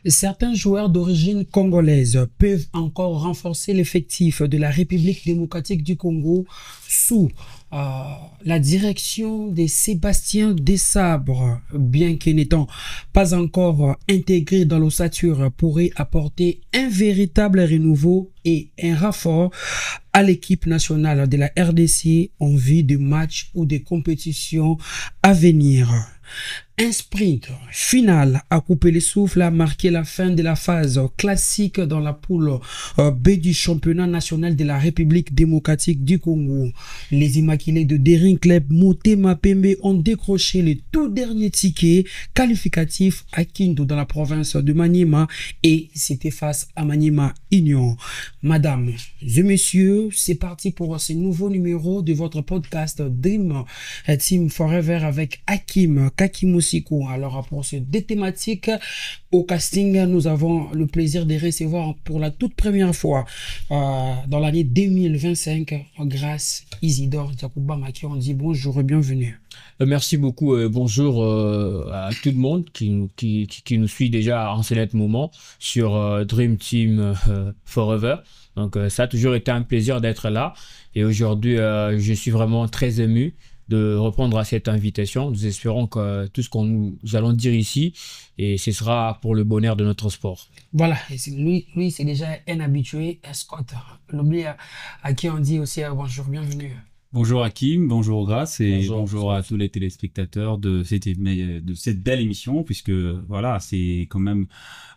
Certains joueurs d'origine congolaise peuvent encore renforcer l'effectif de la République démocratique du Congo sous la direction de Sébastien Desabre, bien qu'il n'étant pas encore intégré dans l'ossature, pourrait apporter un véritable renouveau et un renfort à l'équipe nationale de la RDC en vue de matchs ou de compétitions à venir. Un sprint final à couper les souffles a marqué la fin de la phase classique dans la poule B du championnat national de la République démocratique du Congo. Les Immaculés de Daring Club Motema Pembe ont décroché le tout dernier ticket qualificatif à Kindu dans la province de Maniema et c'était face à Maniema Union. Madame et messieurs, c'est parti pour ce nouveau numéro de votre podcast Dream Team Forever avec Hakim Kakimosiko. Alors pour ces deux thématiques au casting, nous avons le plaisir de recevoir pour la toute première fois dans l'année 2025 grâce Isidore Diakoubama qui on dit bonjour et bienvenue. Merci beaucoup, bonjour à tout le monde qui nous suit déjà en ce net moment sur Dream Team Forever. Donc ça a toujours été un plaisir d'être là et aujourd'hui je suis vraiment très ému de répondre à cette invitation. Nous espérons que tout ce qu'on nous allons dire ici, et ce sera pour le bonheur de notre sport. Voilà, et lui c'est déjà un habitué, Scott. L'oubli à qui on dit aussi bonjour, bienvenue. Bonjour Hakim, bonjour Grace et bonjour à tous les téléspectateurs de cette belle émission puisque voilà, c'est quand même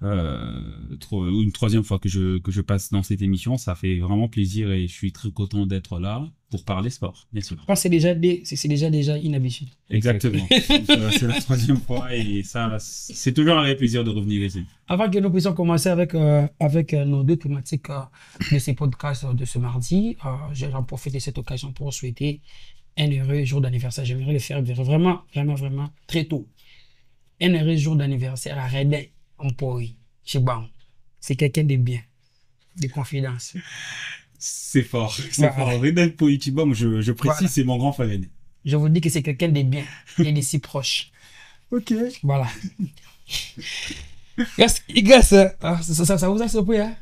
une troisième fois que je passe dans cette émission. Ça fait vraiment plaisir et je suis très content d'être là pour parler sport, bien sûr. C'est déjà une habitude. Exactement. C'est la troisième fois et ça, c'est toujours un vrai plaisir de revenir ici. Avant que nous puissions commencer avec nos deux thématiques de ces podcasts de ce mardi, j'en profite de cette occasion pour souhaiter un heureux jour d'anniversaire. J'aimerais le faire vraiment très tôt. Un heureux jour d'anniversaire à Redin Mpoi, chez Bang. C'est quelqu'un de bien, de confiance. C'est fort, c'est fort. Redin Mpoi, je précise, c'est mon grand frère aîné. Je vous dis que c'est quelqu'un de bien et de si proche. Ok. Voilà. Ça vous a surpris, hein?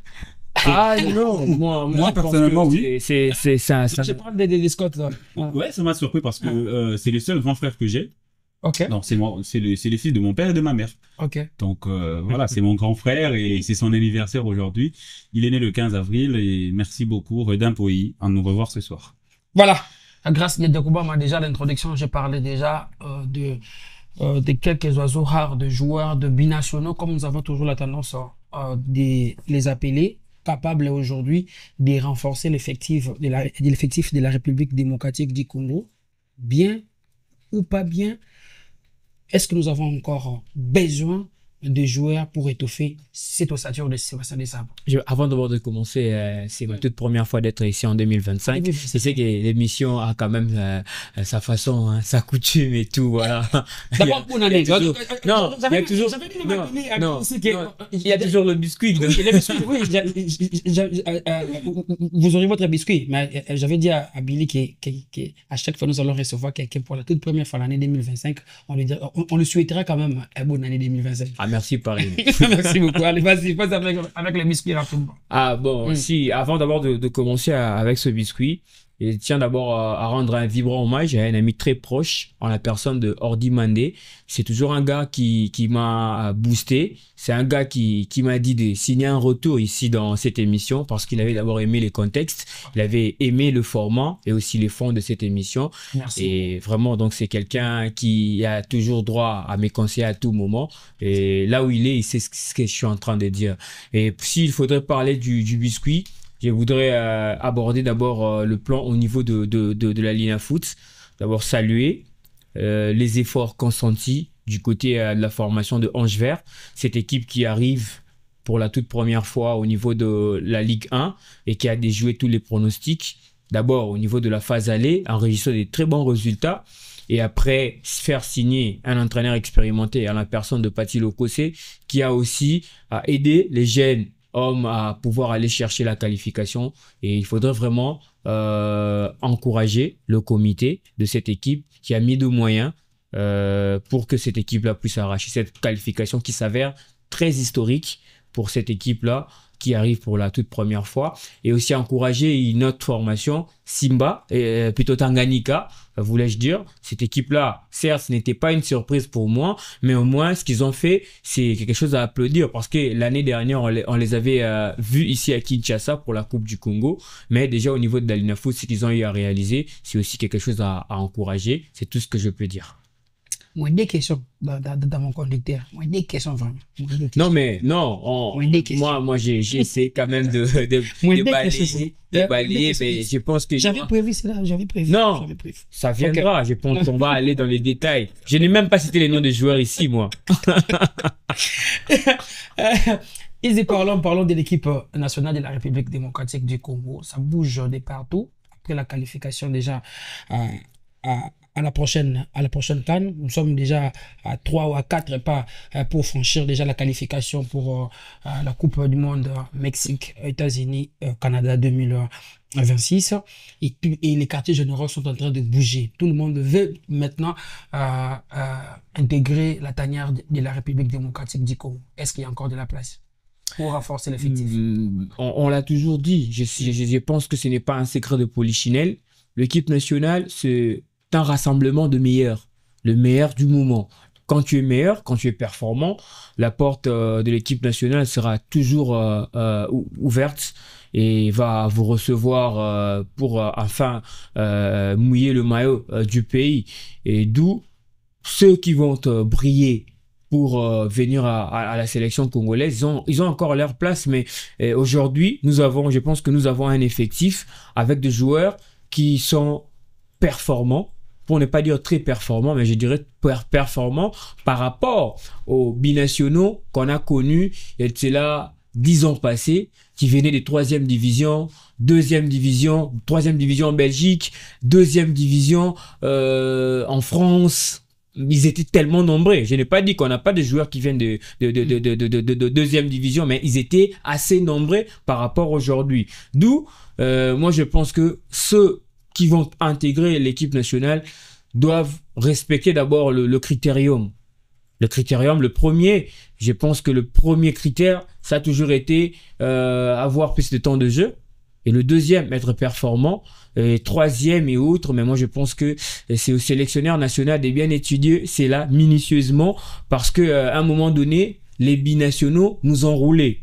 Ah non, moi personnellement, oui. C'est ça. Je parle des Scott, là. Ouais, ça m'a surpris parce que c'est le seul grand frère que j'ai. Ok. Non, c'est le fils de mon père et de ma mère. Ok. Donc voilà, c'est mon grand frère et c'est son anniversaire aujourd'hui. Il est né le 15 avril et merci beaucoup Redin Mpoi à nous revoir ce soir. Voilà. Grâce à Diakoubama, déjà l'introduction, j'ai parlé déjà de quelques oiseaux rares, de joueurs de binationaux, comme nous avons toujours la tendance de les appeler, capables aujourd'hui de renforcer l'effectif de la République démocratique du Congo. Bien ou pas bien, est-ce que nous avons encore besoin de joueurs pour étoffer cette ossature de Sébastien Desabre? Avant d'abord de commencer, c'est ma toute première fois d'être ici en 2025. Je sais que l'émission a quand même sa façon, hein, sa coutume et tout, voilà. D'abord, pour l'année. Non, il y a toujours le biscuit. Oui, le biscuit, oui. Vous aurez votre biscuit. Mais j'avais dit à Billy qu'à chaque fois nous allons recevoir quelqu'un pour la toute première fois l'année 2025, on lui souhaitera quand même une bonne année 2025. Ah, merci, Paris. Merci beaucoup. Allez, vas-y, passe avec le biscuit rapidement. Ah bon, si, avant d'abord de commencer avec ce biscuit, je tiens d'abord à rendre un vibrant hommage à un ami très proche, en la personne de Ordi Mandé. C'est toujours un gars qui m'a boosté. C'est un gars qui m'a dit de signer un retour ici dans cette émission parce qu'il avait d'abord aimé les contextes, il avait aimé le format et aussi les fonds de cette émission. Merci. Et vraiment, donc c'est quelqu'un qui a toujours droit à mes conseils à tout moment. Et là où il sait ce que je suis en train de dire. Et s'il faudrait parler du biscuit, je voudrais aborder d'abord le plan au niveau de la Lina Foot. D'abord saluer les efforts consentis du côté de la formation de Ange Vert. Cette équipe qui arrive pour la toute première fois au niveau de la Ligue 1 et qui a déjoué tous les pronostics. D'abord au niveau de la phase aller, enregistré des très bons résultats. Et après, faire signer un entraîneur expérimenté à la personne de Paty Lokossé qui a aussi aidé les jeunes hommes à pouvoir aller chercher la qualification. Et il faudrait vraiment encourager le comité de cette équipe qui a mis de moyens pour que cette équipe-là puisse arracher cette qualification qui s'avère très historique pour cette équipe-là qui arrive pour la toute première fois, et aussi encourager une autre formation, Simba, plutôt Tanganyika, voulais-je dire. Cette équipe-là, certes, ce n'était pas une surprise pour moi, mais au moins, ce qu'ils ont fait, c'est quelque chose à applaudir, parce que l'année dernière, on les avait vus ici à Kinshasa pour la Coupe du Congo, mais déjà au niveau de la Ligne Foot, ce qu'ils ont eu à réaliser, c'est aussi quelque chose à encourager. C'est tout ce que je peux dire. Moi, des questions dans mon conducteur. Moi, des questions vraiment. Non, mais non, moi j'essaie quand même de balayer, mais je pense que... J'avais prévu cela, j'avais prévu. Non, ça viendra, okay. Je pense qu'on va aller dans les détails. Je n'ai même pas cité les noms des joueurs ici, moi. Parlons de l'équipe nationale de la République démocratique du Congo. Ça bouge de partout. Après la qualification déjà à la prochaine CAN. Nous sommes déjà à 3 ou à 4 pas pour franchir déjà la qualification pour la Coupe du Monde Mexique, États-Unis, Canada 2026. Et les quartiers généraux sont en train de bouger. Tout le monde veut maintenant intégrer la tanière de la République démocratique du Congo. Est-ce qu'il y a encore de la place pour renforcer l'effectif? On l'a toujours dit. Je pense que ce n'est pas un secret de polichinelle. L'équipe nationale, c'est un rassemblement de meilleurs, le meilleur du moment. Quand tu es meilleur, quand tu es performant, la porte de l'équipe nationale sera toujours ouverte et va vous recevoir pour enfin mouiller le maillot du pays. Et d'où ceux qui vont briller pour venir à la sélection congolaise, ils ont encore leur place, mais aujourd'hui, je pense que nous avons un effectif avec des joueurs qui sont performants, pour ne pas dire très performants, mais je dirais performants par rapport aux binationaux qu'on a connus, et c'est là 10 ans passés, qui venaient des 3e division, 2e division, 3e division en Belgique, 2e division en France. Ils étaient tellement nombreux. Je n'ai pas dit qu'on n'a pas de joueurs qui viennent de 2e division, mais ils étaient assez nombreux par rapport aujourd'hui. D'où, moi je pense que ceux qui vont intégrer l'équipe nationale doivent respecter d'abord le critérium. Le critérium, le premier, je pense que le premier critère, ça a toujours été avoir plus de temps de jeu. Et le deuxième, être performant. Et troisième et autres, mais moi je pense que c'est au sélectionneur national de bien étudier cela minutieusement, parce qu'à un moment donné, les binationaux nous ont roulés.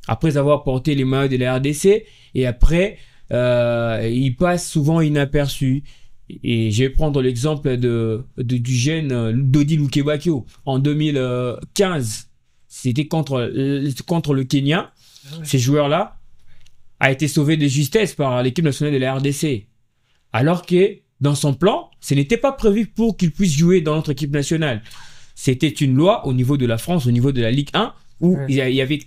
Après avoir porté les maillots de la RDC, et après, ils passent souvent inaperçus. Et je vais prendre l'exemple du jeune Dodi Lukebakio en 2015. C'était contre le Kenya. Ces joueurs-là a été sauvé de justesse par l'équipe nationale de la RDC. Alors que dans son plan, ce n'était pas prévu pour qu'il puisse jouer dans notre équipe nationale. C'était une loi au niveau de la France, au niveau de la Ligue 1, où il y avait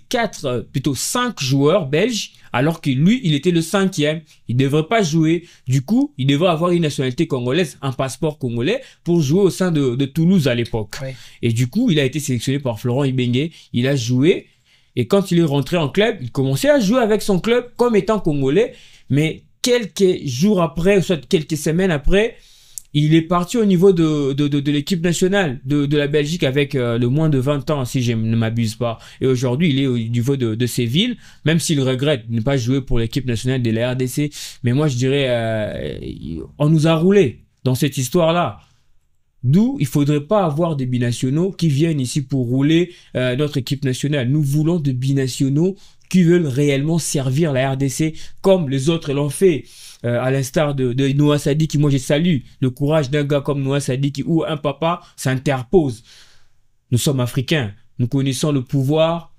5 joueurs belges, alors que lui, il était le 5e. Il ne devrait pas jouer. Du coup, il devrait avoir une nationalité congolaise, un passeport congolais, pour jouer au sein de Toulouse à l'époque. Ouais. Et du coup, il a été sélectionné par Florent Ibenge. Il a joué. Et quand il est rentré en club, il commençait à jouer avec son club comme étant congolais. Mais quelques jours après, soit quelques semaines après, il est parti au niveau de l'équipe nationale de la Belgique avec le moins de 20 ans, si je ne m'abuse pas. Et aujourd'hui, il est au niveau de Séville, même s'il regrette de ne pas jouer pour l'équipe nationale de la RDC. Mais moi, je dirais, on nous a roulé dans cette histoire-là. D'où il ne faudrait pas avoir des binationaux qui viennent ici pour rouler notre équipe nationale. Nous voulons des binationaux qui veulent réellement servir la RDC comme les autres l'ont fait. À l'instar de Noah Sadiki, moi je salue le courage d'un gars comme Noah Sadiki où un papa s'interpose. Nous sommes africains, nous connaissons le pouvoir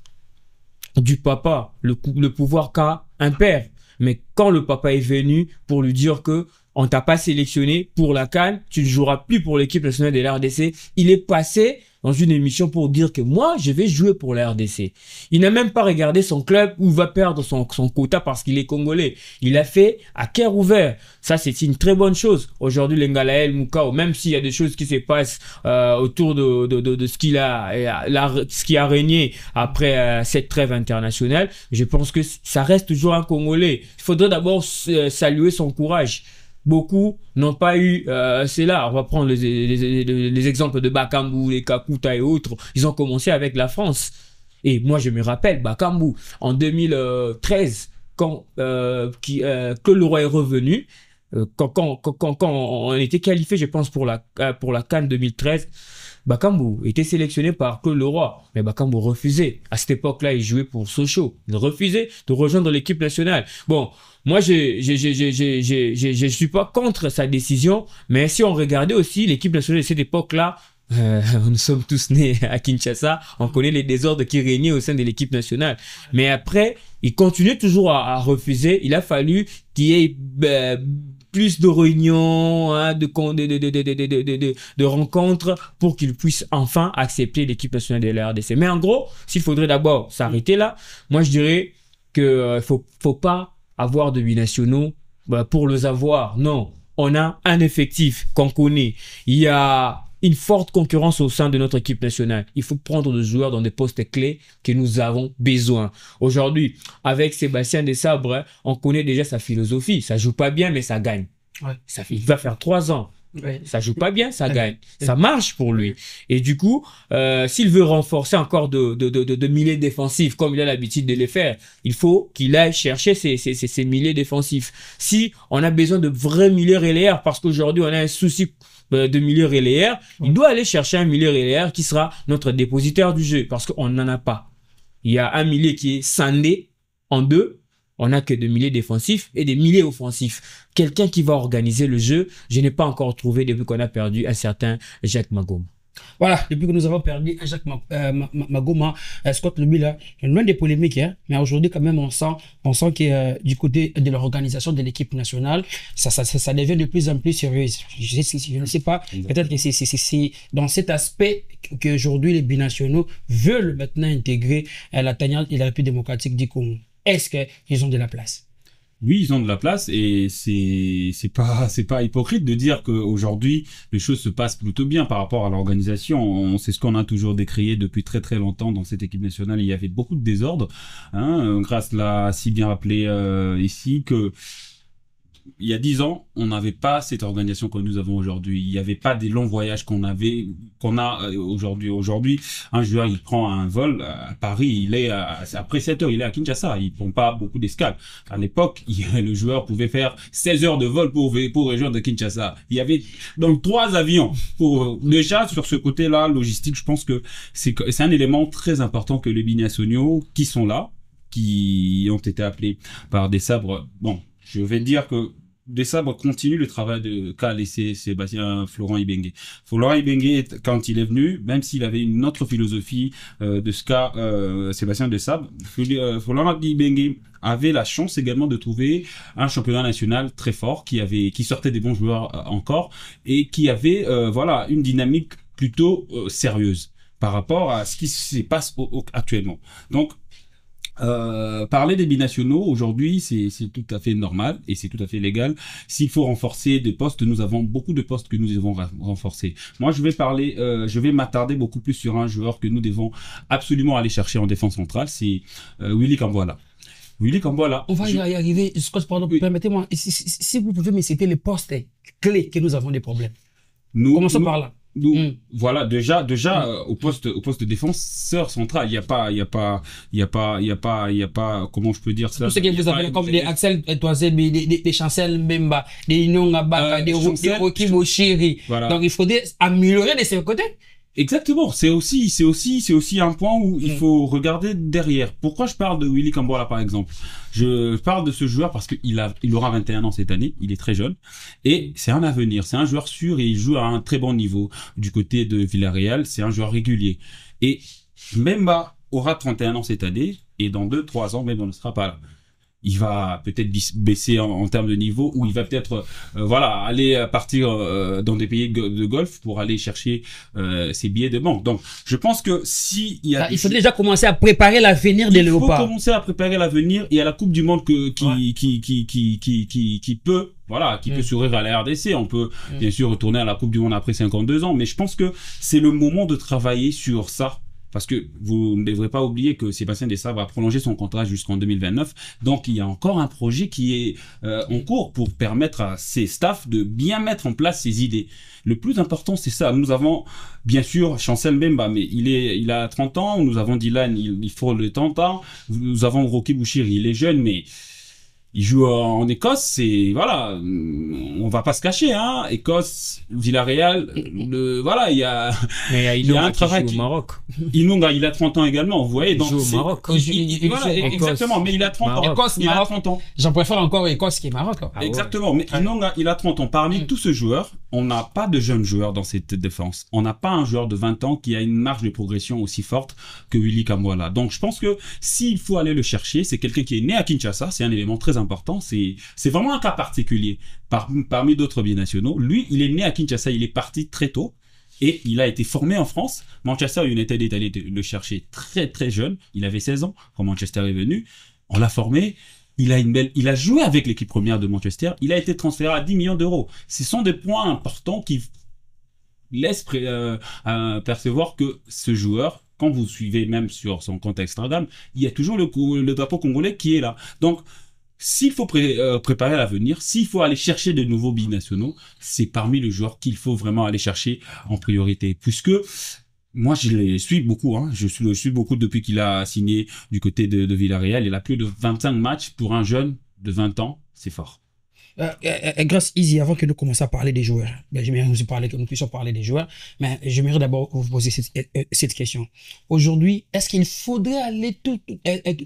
du papa, le pouvoir qu'a un père. Mais quand le papa est venu pour lui dire que on t'a pas sélectionné pour la CAN, tu ne joueras plus pour l'équipe nationale de la RDC, il est passé dans une émission pour dire que moi, je vais jouer pour la RDC. Il n'a même pas regardé son club où il va perdre son quota parce qu'il est congolais. Il a fait à cœur ouvert. Ça, c'est une très bonne chose. Aujourd'hui, le Ngalael Moukao, même s'il y a des choses qui se passent autour de ce ce qui a régné après cette trêve internationale, je pense que ça reste toujours un Congolais. Il faudrait d'abord saluer son courage. Beaucoup n'ont pas eu cela. On va prendre les exemples de Bakambu, les Kakuta et autres. Ils ont commencé avec la France. Et moi, je me rappelle, Bakambu, en 2013, quand Claude Leroy est revenu, quand on était qualifié, je pense, pour la CAN 2013, Bakambu était sélectionné par Claude Leroy, mais Bakambu refusait. À cette époque-là, il jouait pour Sochaux. Il refusait de rejoindre l'équipe nationale. Bon, moi, je suis pas contre sa décision, mais si on regardait aussi l'équipe nationale de cette époque-là, nous sommes tous nés à Kinshasa, on connaît les désordres qui régnaient au sein de l'équipe nationale. Mais après, il continuait toujours à refuser. Il a fallu qu'il y ait plus de réunions, hein, de rencontres pour qu'il puisse enfin accepter l'équipe nationale de la RDC. Mais en gros, s'il faudrait d'abord s'arrêter là, moi je dirais que faut pas avoir de binationaux pour les avoir. Non, on a un effectif qu'on connaît. Il y a une forte concurrence au sein de notre équipe nationale. Il faut prendre des joueurs dans des postes clés que nous avons besoin. Aujourd'hui, avec Sébastien Desabre, on connaît déjà sa philosophie. Ça joue pas bien, mais ça gagne. Ouais. Il va faire 3 ans. Ouais. Ça joue pas bien, ça gagne. Ça marche pour lui. Et du coup, s'il veut renforcer encore de milieux défensifs, comme il a l'habitude de les faire, il faut qu'il aille chercher ces milieux défensifs. Si on a besoin de vrais milieux relayeurs, parce qu'aujourd'hui, on a un souci de milieu relayeur, il doit aller chercher un milieu relayeur qui sera notre dépositaire du jeu, parce qu'on n'en a pas. Il y a un milieu qui est scindé en deux, on n'a que des milieux défensifs et des milieux offensifs. Quelqu'un qui va organiser le jeu, je n'ai pas encore trouvé depuis qu'on a perdu un certain Jacques Magoma. Voilà, depuis que nous avons perdu Jacques Magoma, Scott Leby là, loin des polémiques, hein, mais aujourd'hui quand même on sent que du côté de l'organisation de l'équipe nationale, ça devient de plus en plus sérieux. Je ne sais pas, peut-être que c'est dans cet aspect qu'aujourd'hui les binationaux veulent maintenant intégrer la tanière et la République démocratique du Congo. Est-ce qu'ils ont de la place? Oui, ils ont de la place et c'est pas hypocrite de dire qu'aujourd'hui les choses se passent plutôt bien par rapport à l'organisation. C'est ce qu'on a toujours décrié depuis très très longtemps dans cette équipe nationale. Il y avait beaucoup de désordre. Hein, Grâce l'a si bien rappelé ici que il y a 10 ans, on n'avait pas cette organisation que nous avons aujourd'hui. Il n'y avait pas des longs voyages qu'on a aujourd'hui. Aujourd'hui, un joueur, il prend un vol à Paris, après 7 heures, il est à Kinshasa. Il prend pas beaucoup d'escales. À l'époque, le joueur pouvait faire 16 heures de vol pour rejoindre Kinshasa. Il y avait donc 3 avions. Déjà, sur ce côté-là, logistique, je pense que c'est un élément très important que les binationaux qui sont là, qui ont été appelés par Desabre. Bon, je vais dire que Desabre continue le travail qu'a laissé Florent Ibenge. Florent Ibenge, quand il est venu, même s'il avait une autre philosophie de ce qu'a Sébastien Desabre, Florent Ibenge avait la chance également de trouver un championnat national très fort qui sortait des bons joueurs encore et qui avait une dynamique plutôt sérieuse par rapport à ce qui se passe actuellement. Donc parler des binationaux aujourd'hui, c'est tout à fait normal et c'est tout à fait légal. S'il faut renforcer des postes, nous avons beaucoup de postes que nous devons renforcer. Moi, je vais m'attarder beaucoup plus sur un joueur que nous devons absolument aller chercher en défense centrale, c'est Willy Kambwala. Willy Kambwala. On va y arriver. Scott, pardon, permettez-moi, si vous pouvez me citer les postes clés que nous avons des problèmes. Commençons par là. Voilà, déjà, au poste de défenseur central, il y a pas, comment je peux dire ça? Tout ce que vous avez comme des Axel Toisé, des Chancel Mbemba, des Inonga Baka, des Roki Boshiri. Voilà. Donc, il faudrait améliorer de ce côté. Exactement. C'est aussi un point où il faut regarder derrière. Pourquoi je parle de Willy Kambwala, par exemple? Je parle de ce joueur parce qu'il aura 21 ans cette année. Il est très jeune. Et c'est un avenir. C'est un joueur sûr et il joue à un très bon niveau. Du côté de Villarreal, c'est un joueur régulier. Et Mbemba aura 31 ans cette année. Et dans 2-3 ans, même on ne sera pas là. Il va peut-être baisser en termes de niveau ou il va peut-être aller partir dans des pays de golf pour aller chercher ses billets de banque. Donc je pense que il faut déjà commencer à préparer l'avenir des Léopards. Il faut commencer à préparer l'avenir. Il y a la Coupe du Monde qui peut sourire à la RDC. On peut bien sûr retourner à la Coupe du Monde après 52 ans, mais je pense que c'est le moment de travailler sur ça. parce que vous ne devrez pas oublier que Sébastien Desabre a prolongé son contrat jusqu'en 2029. Donc, il y a encore un projet qui est en cours pour permettre à ses staffs de bien mettre en place ses idées. Le plus important, c'est ça. Nous avons, bien sûr, Chancel Mbemba, mais il a 30 ans. Nous avons Dylan, il faut le 30 ans. Nous avons Rocky Bouchiri, il est jeune, mais il joue en Écosse, c'est voilà, on va pas se cacher, hein. Écosse, Villarreal, voilà, il y a un travail au Maroc. Inonga, il a 30 ans également, vous voyez, donc il joue au Maroc. Voilà, exactement, mais il a 30 ans. Écosse, il a 30 ans. J'en préfère encore Écosse qui est Maroc. Exactement, mais Inonga, il a 30 ans. Parmi tous ces joueurs, on n'a pas de jeunes joueurs dans cette défense. On n'a pas un joueur de 20 ans qui a une marge de progression aussi forte que Willy Kamwala. Donc, je pense que s'il faut aller le chercher, c'est quelqu'un qui est né à Kinshasa, c'est un élément très important. C'est vraiment un cas particulier parmi d'autres binationaux. Lui, il est né à Kinshasa, il est parti très tôt et il a été formé en France. Manchester United est allé le chercher très très jeune. Il avait 16 ans quand Manchester est venu. On l'a formé. Il a joué avec l'équipe première de Manchester. Il a été transféré à 10 millions d'euros. Ce sont des points importants qui laissent percevoir que ce joueur, quand vous suivez même sur son compte Instagram, il y a toujours le drapeau congolais qui est là. Donc, s'il faut préparer l'avenir, s'il faut aller chercher de nouveaux binationaux, c'est parmi les joueurs qu'il faut vraiment aller chercher en priorité. Puisque moi, je les suis beaucoup. Hein. Je le suis beaucoup depuis qu'il a signé du côté de Villarreal. Il a plus de 25 matchs pour un jeune de 20 ans. C'est fort. Grâce Easy, avant que nous commencions à parler des joueurs, j'aimerais que nous puissions parler des joueurs, mais j'aimerais d'abord vous poser cette question. Aujourd'hui, est-ce qu'il faudrait aller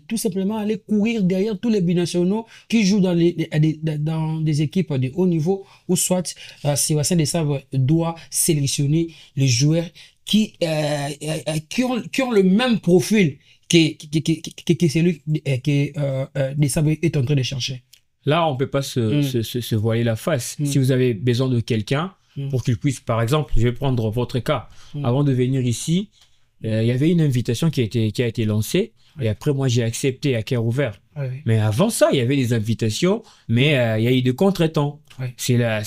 tout simplement aller courir derrière tous les binationaux qui jouent dans des équipes de haut niveau, ou soit Sébastien Desabre doit sélectionner les joueurs qui ont le même profil que celui que Desabre est en train de chercher? Là, on ne peut pas se voiler la face. Si vous avez besoin de quelqu'un pour qu'il puisse, par exemple, je vais prendre votre cas. Avant de venir ici, il y avait une invitation qui a été lancée. Et après, moi, j'ai accepté à cœur ouvert. Mais avant ça, il y avait des invitations, mais il y a eu des contretemps. C'est là,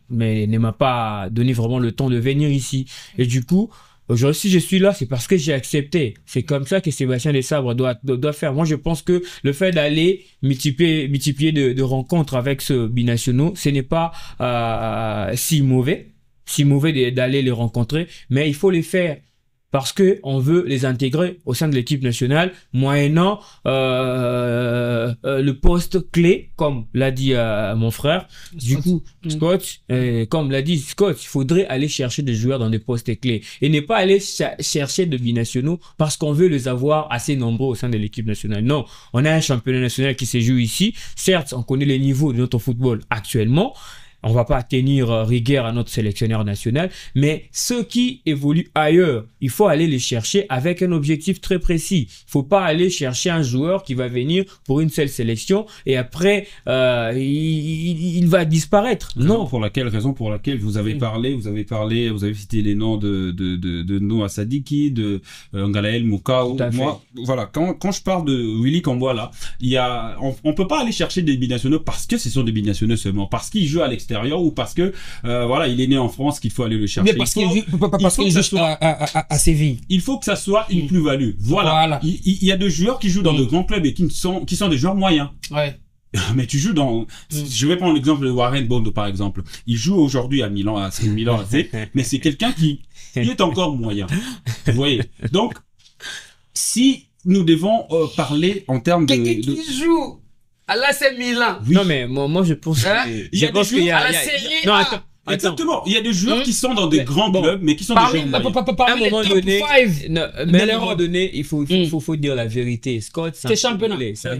mais il ne m'a pas donné vraiment le temps de venir ici. Et du coup, aujourd'hui, si je suis là, c'est parce que j'ai accepté. C'est comme ça que Sébastien Desabre doit faire. Moi, je pense que le fait d'aller multiplier de rencontres avec ce binationaux, ce n'est pas si mauvais d'aller les rencontrer, mais il faut les faire parce que on veut les intégrer au sein de l'équipe nationale, moyennant le poste clé, comme l'a dit mon frère. Du coup, Scott, comme l'a dit Scott, il faudrait aller chercher des joueurs dans des postes clés et ne pas aller chercher de binationaux parce qu'on veut les avoir assez nombreux au sein de l'équipe nationale. Non, on a un championnat national qui se joue ici. Certes, on connaît les niveaux de notre football actuellement. On va pas tenir rigueur à notre sélectionneur national, mais ceux qui évoluent ailleurs, il faut aller les chercher avec un objectif très précis. Il faut pas aller chercher un joueur qui va venir pour une seule sélection et après il va disparaître. Non. Raison pour laquelle vous avez parlé, vous avez cité les noms de Noah Sadiki, de Ngalael Moukao. Moi, voilà, quand je parle de Willy Kamwala, on peut pas aller chercher des binationaux parce que ce sont des binationaux seulement, parce qu'ils jouent à l'extérieur ou parce que voilà, il est né en France qu'il faut aller le chercher. Mais parce qu'il joue à Séville. Il faut que ça soit une plus-value. Voilà. Il y a des joueurs qui jouent dans de grands clubs et qui sont des joueurs moyens. Ouais. Mais tu joues dans... Je vais prendre l'exemple de Warren Bondo, par exemple. Il joue aujourd'hui à Milan, à Milan AC, mais c'est quelqu'un qui est encore moyen. Vous voyez. Donc, si nous devons parler en termes de... Qui joue à l'AC Milan. Oui. Non, mais moi, je pense qu'il y a... à la Série A. Non, attends. Exactement. Il y a des joueurs qui sont dans des grands clubs, mais qui sont des joueurs moyens. À un moment donné, il faut dire la vérité. Scott, c'est un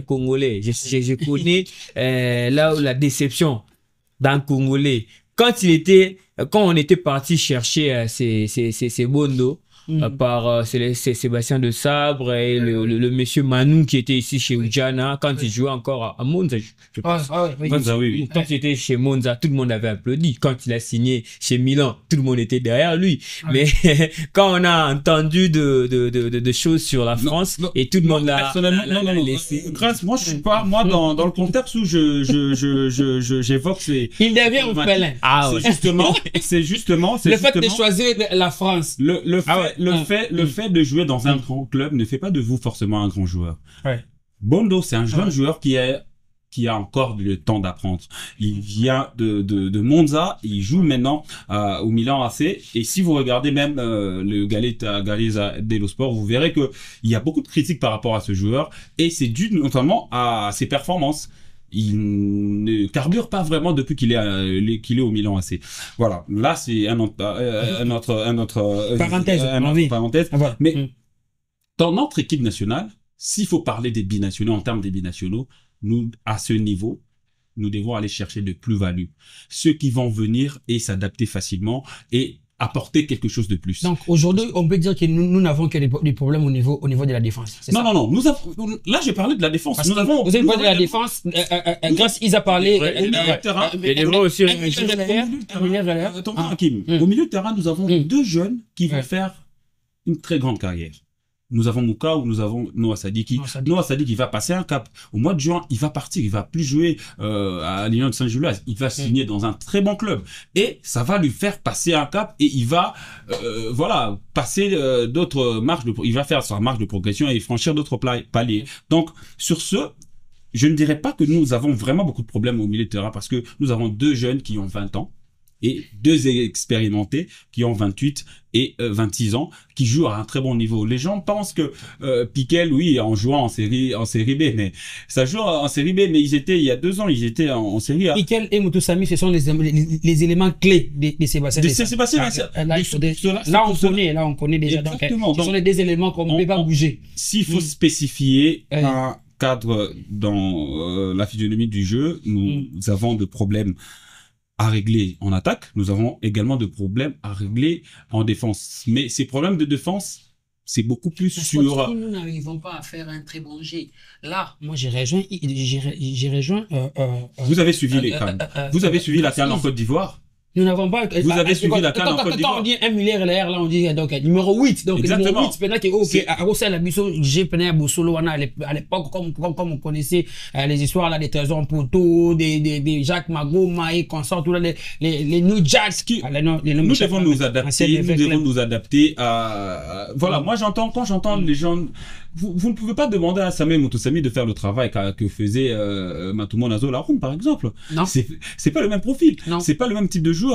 Congolais. Je connais là où la déception d'un Congolais. Quand on était parti chercher ces Bondo, par Sébastien Desabre et le monsieur Manou qui était ici chez Ujana quand il jouait encore à Monza. Monza, oui. Quand il était chez Monza, tout le monde avait applaudi. Quand il a signé chez Milan, tout le monde était derrière lui. Mais quand on a entendu de choses sur la France et tout le monde l'a laissé. Grâce, moi je suis pas dans le contexte où j'évoque ces... Il devient un félin. C'est justement le fait de choisir la France. Le fait fait de jouer dans un grand club ne fait pas de vous forcément un grand joueur. Ouais. Bondo, c'est un jeune joueur qui a encore le temps d'apprendre. Il vient de Monza, il joue maintenant au Milan AC. Et si vous regardez même le Gazzetta dello Sport, vous verrez que il y a beaucoup de critiques par rapport à ce joueur, et c'est dû notamment à ses performances. Il ne carbure pas vraiment depuis qu'il est au Milan AC. Voilà, là c'est un autre parenthèse. Ah, voilà. Mais dans notre équipe nationale, s'il faut parler des binationaux, en termes des binationaux, nous, à ce niveau, nous devons aller chercher de plus-value. Ceux qui vont venir et s'adapter facilement et apporter quelque chose de plus. Donc aujourd'hui, on peut dire que nous n'avons que des problèmes au niveau de la défense. Non. Là, j'ai parlé de la défense. Vous avez parlé de la défense. Grâce, ils ont parlé. Au milieu de terrain, nous avons deux jeunes qui vont faire une très grande carrière. Nous avons Mouka ou nous avons Noah Sadiki. Noah Sadiki, il va passer un cap. Au mois de juin, il va partir. Il va plus jouer à l'Union de Saint-Gilloise. Il va signer dans un très bon club. Et ça va lui faire passer un cap, et il va passer d'autres marches. Il va faire sa marche de progression et franchir d'autres paliers. Donc, sur ce, je ne dirais pas que nous avons vraiment beaucoup de problèmes au milieu de terrain, parce que nous avons deux jeunes qui ont 20 ans. Et deux expérimentés qui ont 28 et 26 ans, qui jouent à un très bon niveau. Les gens pensent que Piquel, oui, en jouant en série B, mais ça joue en série B, mais il y a 2 ans, ils étaient en série A. Piquel et Moutoussamy, ce sont les éléments clés de Sébastien. Là, on connaît déjà. Exactement. Ce sont les deux éléments qu'on ne peut pas bouger. S'il faut spécifier un cadre dans la physionomie du jeu, nous avons de problèmes à régler en attaque, nous avons également de problèmes à régler en défense. Mais ces problèmes de défense, c'est beaucoup plus sur... Si nous n'arrivons pas à faire un très bon jet, là, moi j'ai rejoint... Vous avez suivi les CAN. Vous avez suivi la CAN en Côte d'Ivoire. Nous n'avons pas... Vous avez suivi la CAN en Côte d'Ivoire. Quand on dit un milliard là, on dit donc numéro 8. Donc exactement. Numéro 8, pendant que, ok, à Rossel, la Bissot, j'ai pené à Boussolo, à l'époque, comme on connaissait les histoires là, des Trésors Poto, des Jacques Mago, Maï, consort, tout là, les New Jacks. Nous devons nous adapter à... Voilà, moi quand j'entends les gens... Vous ne pouvez pas demander à Samuel Moutoussamy de faire le travail que faisait Matumo Nazo Laroum, par exemple. Non. C'est pas le même profil. C'est pas le même type de joueur.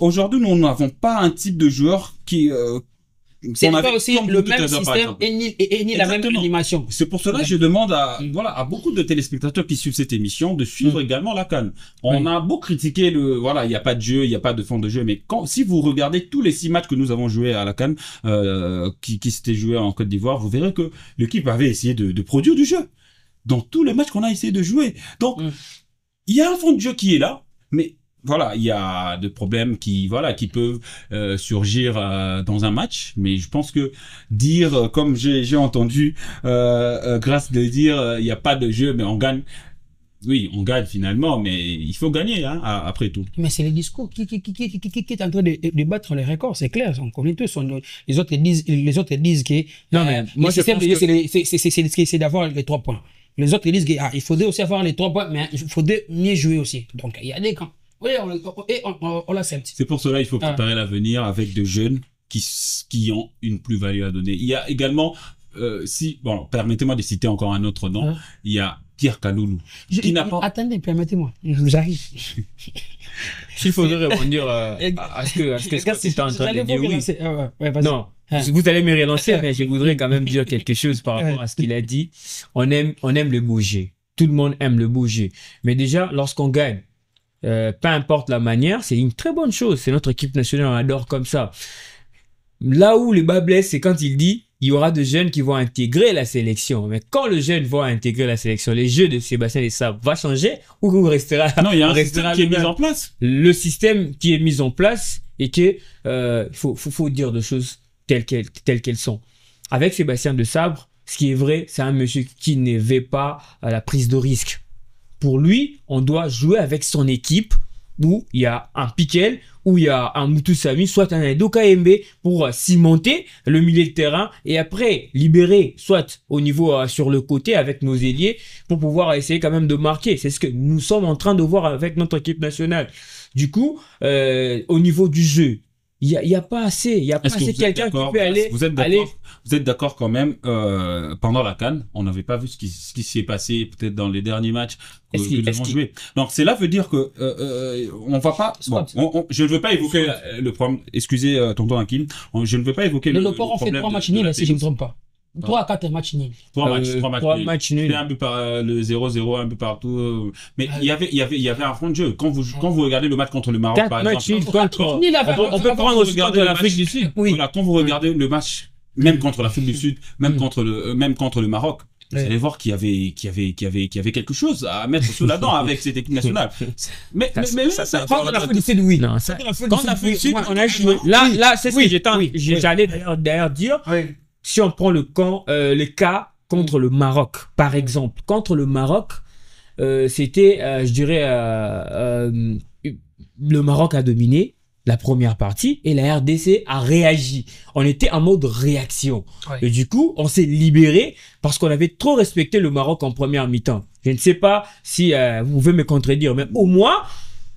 Aujourd'hui, nous n'avons pas un type de joueur qui... c'est pas aussi le même système et ni la même animation. C'est pour cela que je demande à beaucoup de téléspectateurs qui suivent cette émission de suivre également la CAN. On a beau critiquer il n'y a pas de jeu, il n'y a pas de fond de jeu, mais si vous regardez tous les 6 matchs que nous avons joués à la CAN, qui s'étaient joués en Côte d'Ivoire, vous verrez que l'équipe avait essayé de produire du jeu. Dans tous les matchs qu'on a essayé de jouer. Donc, il y a un fond de jeu qui est là, mais voilà, il y a des problèmes qui peuvent surgir dans un match, mais je pense que dire, comme j'ai entendu Grâce de dire, il n'y a pas de jeu, mais on gagne. Oui, on gagne finalement, mais il faut gagner après tout. Mais c'est le discours qui est en train de battre les records, c'est clair. On connaît tous. Les autres disent que non, mais moi, le système de jeu, c'est d'avoir les 3 points. Les autres disent qu'il faudrait aussi avoir les 3 points, mais il faudrait mieux jouer aussi. Donc il y a des camps. Oui, on l'accepte. C'est pour cela qu'il faut préparer l'avenir avec de jeunes qui ont une plus-value à donner. Il y a également, permettez-moi de citer encore un autre nom, il y a Pierre Kaloulou. Attendez, permettez-moi, j'arrive. S'il faudrait répondre à ce que tu es en train de dire, oui. Non, vous allez me relancer, mais je voudrais quand même dire quelque chose par rapport à ce qu'il a dit. On aime le bouger. Tout le monde aime le bouger. Mais déjà, lorsqu'on gagne, peu importe la manière, c'est une très bonne chose. C'est notre équipe nationale, on adore comme ça. Là où le bas blesse, c'est quand il dit il y aura de jeunes qui vont intégrer la sélection. Mais quand le jeune va intégrer la sélection, les jeux de Sébastien Desabre va changer ou restera? Non, il y a un système qui est mis en place. Le système qui est mis en place et que faut dire de choses telles qu'elles sont. Avec Sébastien Desabre, ce qui est vrai, c'est un monsieur qui ne veut pas à la prise de risque. Pour lui, on doit jouer avec son équipe où il y a un Piquel, où il y a un Moutoussamy, soit un Edoka Mbe pour cimenter le milieu de terrain et après libérer soit au niveau sur le côté avec nos ailiers pour pouvoir essayer quand même de marquer. C'est ce que nous sommes en train de voir avec notre équipe nationale. Du coup, au niveau du jeu, il y a pas assez. Il y a pas assez quelqu'un qui peut aller. Vous êtes d'accord quand même, pendant la CAN, on n'avait pas vu ce qui s'est passé peut-être dans les derniers matchs que nous avons joué. Donc cela veut dire que on va pas. Bon, je ne veux pas évoquer le problème. Excusez, tonton Hakim. Je ne veux pas évoquer le problème. On fait 3 matchs nuls, si je ne me trompe pas. 3 à 4 matchs nuls. 3 matchs nuls. C'était un peu par le 0-0, un peu partout. Mais il y avait un fond de jeu. Quand vous regardez le match contre le Maroc, par exemple. On peut prendre aussi contre l'Afrique du Sud. Oui. Voilà, quand vous regardez le match, même contre l'Afrique du Sud, même contre le Maroc, vous allez voir qu'il y avait quelque chose à mettre sous la dent avec cette équipe nationale. Mais contre l'Afrique du Sud, oui. Non, contre l'Afrique du Sud, on a joué. Là, c'est ce que j'allais d'ailleurs dire. Si on prend le cas contre le Maroc, par exemple. Contre le Maroc, c'était, je dirais, le Maroc a dominé la première partie et la RDC a réagi. On était en mode réaction. Et du coup, on s'est libéré parce qu'on avait trop respecté le Maroc en première mi-temps. Je ne sais pas si vous pouvez me contredire, mais au moins,